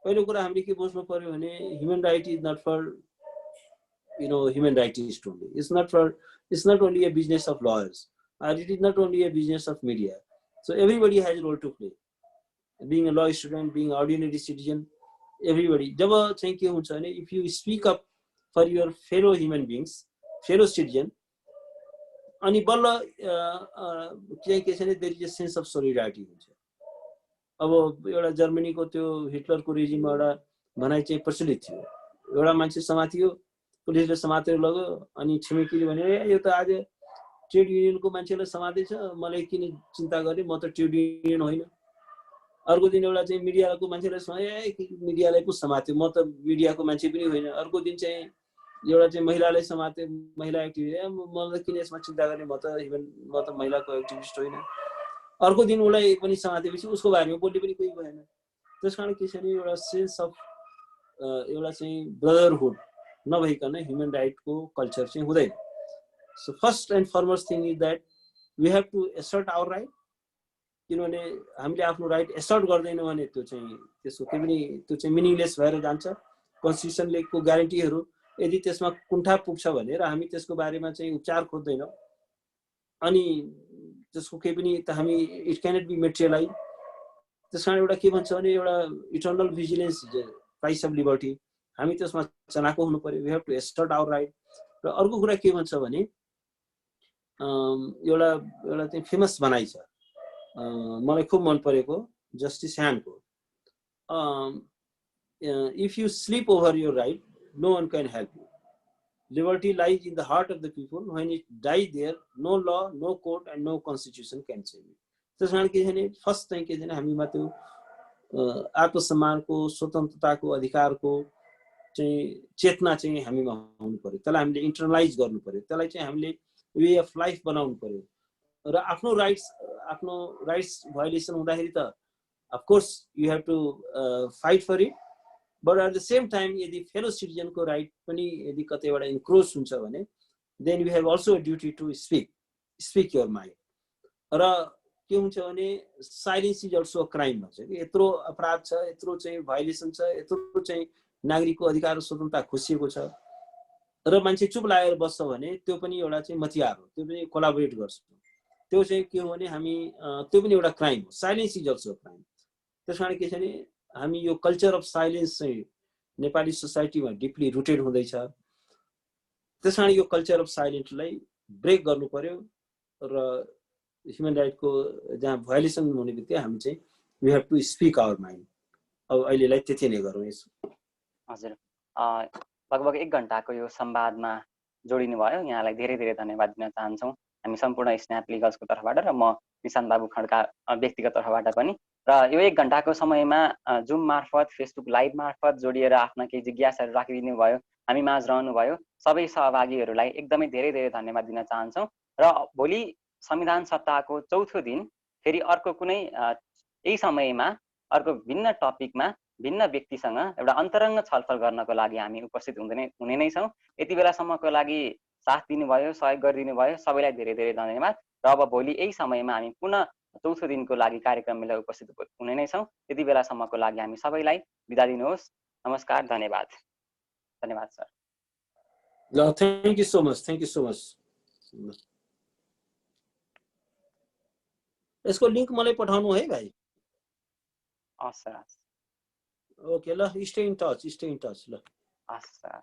पहिलो कुरा हामीले के बुझ्नु पर्यो भने human right is not for human rightist only, it's not only a business of lawyers, or it is not only a business of media. So everybody has a role to play. Being a law student, being an ordinary citizen, everybody. जब चाहिँ के हुन्छ भने if you speak up for your fellow human beings, fellow citizen, अनि बल्ल के छ भने there is a sense of solidarity हुन्छ। अब एउटा जर्मनीको त्यो हिटलरको रेजिममा एउटा भनाइ चाहिँ प्रचलित थियो, एउटा मान्छे समातियो, पुलिसले समातेर लग्यो, अनि छिमेकीले भने यो त आज ट्रेड युनियनको मान्छेलाई समातेछ, मलाई किन चिन्ता गर्ने, म त ट्रेड युनियन होइन। अर्को दिन एउटा चाहिँ मिडियाको मान्छेलाई मिडियालाई पो समात्यो, म त मिडियाको मान्छे पनि होइन। अर्को दिन चाहिँ एउटा चाहिँ महिलालाई समात्यो, महिला एक्टिभिस्ट, मलाई किन यसमा चिन्ता गर्ने, म त महिलाको एक्टिभिस्ट होइन। अर्को दिन उसलाई पनि समातेपछि उसको बारेमा बोल्ने पनि कोही भएन। त्यसकारण के छ भने एउटा सेन्स अफ एउटा चाहिँ ब्रदरहुड नभइकन ह्युमन राइटको कल्चर चाहिँ हुँदैन। So first and foremost thing is that we have to assert our right. किनभने हामीले आफ्नो राइट एसर्ट गर्दैनौँ भने त्यो चाहिँ मिनिङलेस भएर जान्छ। कन्स्टिट्युसनले को ग्यारेन्टीहरू यदि त्यसमा कुण्ठा पुग्छ भने र हामी त्यसको बारेमा चाहिँ उपचार खोज्दैनौँ अनि त्यसको केही पनि त हामी इट क्यानट बी मेटेरियलाइज। त्यसकारण एउटा के भन्छ भने एउटा eternal vigilance, price of liberty, हामी त्यसमा चलाएको हुनु पर्यो। We have to assert our right. र अर्को कुरा के भन्छ भने एउटा चाहिँ फेमस भनाइ छ, मलाई खुब मन परेको, जस्टिस ह्यान्डको, if you slip over your right no one can help you. Liberty lies in the heart of the people, when it die there no law, no court and no constitution can save you. त्यस कारण के छ भने first चाहिँ के छ भने हामीमा त्यो आत्मसम्मानको, स्वतन्त्रताको, अधिकारको चाहिँ चेतना चाहिँ हामीमा हुनु पर्यो। त्यसलाई हामीले इन्टरनलाइज गर्नु पर्यो, त्यसलाई चाहिँ हामीले वे अफ लाइफ बनाउनु पर्यो। र आफ्नो राइट्स भायोलेसन हुँदाखेरि त of course you have to fight for it, but at the same time यदि फेलो सिटिजनको राइट पनि यदि कतैबाट इन्क्रोच हुन्छ भने then you have also a duty to speak your mind. र के हुन्छ भने silence is also a crime भन्छ कि यत्रो अपराध छ, यत्रो चाहिँ भायोलेसन छ, यत्रो चाहिँ नागरिकको अधिकार र स्वतन्त्रता खोसिएको छ र मान्छे चुप लागेर बस्छ भने त्यो पनि एउटा चाहिँ मतियार हो, त्यो पनि कोलाबोरेट गर्छ। त्यो चाहिँ के हो भने हामी त्यो पनि एउटा क्राइम हो। Silence is also crime. त्यस कारण के छ भने हामी यो कल्चर अफ साइलेन्स चाहिँ नेपाली सोसाइटीमा डिपली रुटेड हुँदैछ। त्यस कारण यो कल्चर अफ साइलेन्सलाई ब्रेक गर्नु पर्यो र ह्युमन राइटको जहाँ भायोलेसन हुने बित्तिकै हामी चाहिँ we have to speak our mind. अब अहिलेलाई त्यति नै गरौँ। हजुर, लगभग 1 घण्टाको यो संवादमा जोडिनु भयो, यहाँलाई धेरै धेरै धन्यवाद दिन चाहन्छौँ हामी सम्पूर्ण स्न्याप लिगल्सको तर्फबाट र म निशान्त बाबु खड्का व्यक्तिगत तर्फबाट पनि। र यो 1 घण्टाको समयमा जुम मार्फत, फेसबुक लाइभ मार्फत जोडिएर आफ्ना केही जिज्ञासाहरू राखिदिनु भयो, हामी माझ रहनुभयो, सबै सहभागीहरूलाई एकदमै धेरै धेरै धन्यवाद दिन चाहन्छौँ। र भोलि संविधान सप्ताहको चौथो दिन फेरि अर्को कुनै यही समयमा अर्को भिन्न टपिकमा भिन्न व्यक्तिसँग एउटा अन्तरङ्ग छलफल गर्नको लागि हामी उपस्थित हुने नै छौँ। यति बेलासम्मको लागि साथ दिनुभयो, सहयोग गरिदिनु भयो, सबैलाई धेरै धेरै धन्यवाद। र अब भोलि यही समयमा हामी पुनः चौथो दिनको लागि कार्यक्रम मिलेर उपस्थित हुने नै छौँ। त्यति बेलासम्मको लागि हामी सबैलाई बिदा दिनुहोस्। नमस्कार, धन्यवाद। धन्यवाद sir. Thank you so much, thank you so much. यसको लिङ्क मलाई पठाउनु है भाइ। हस् सर। ओके ल, स्टे इन टच ल। हस् सर।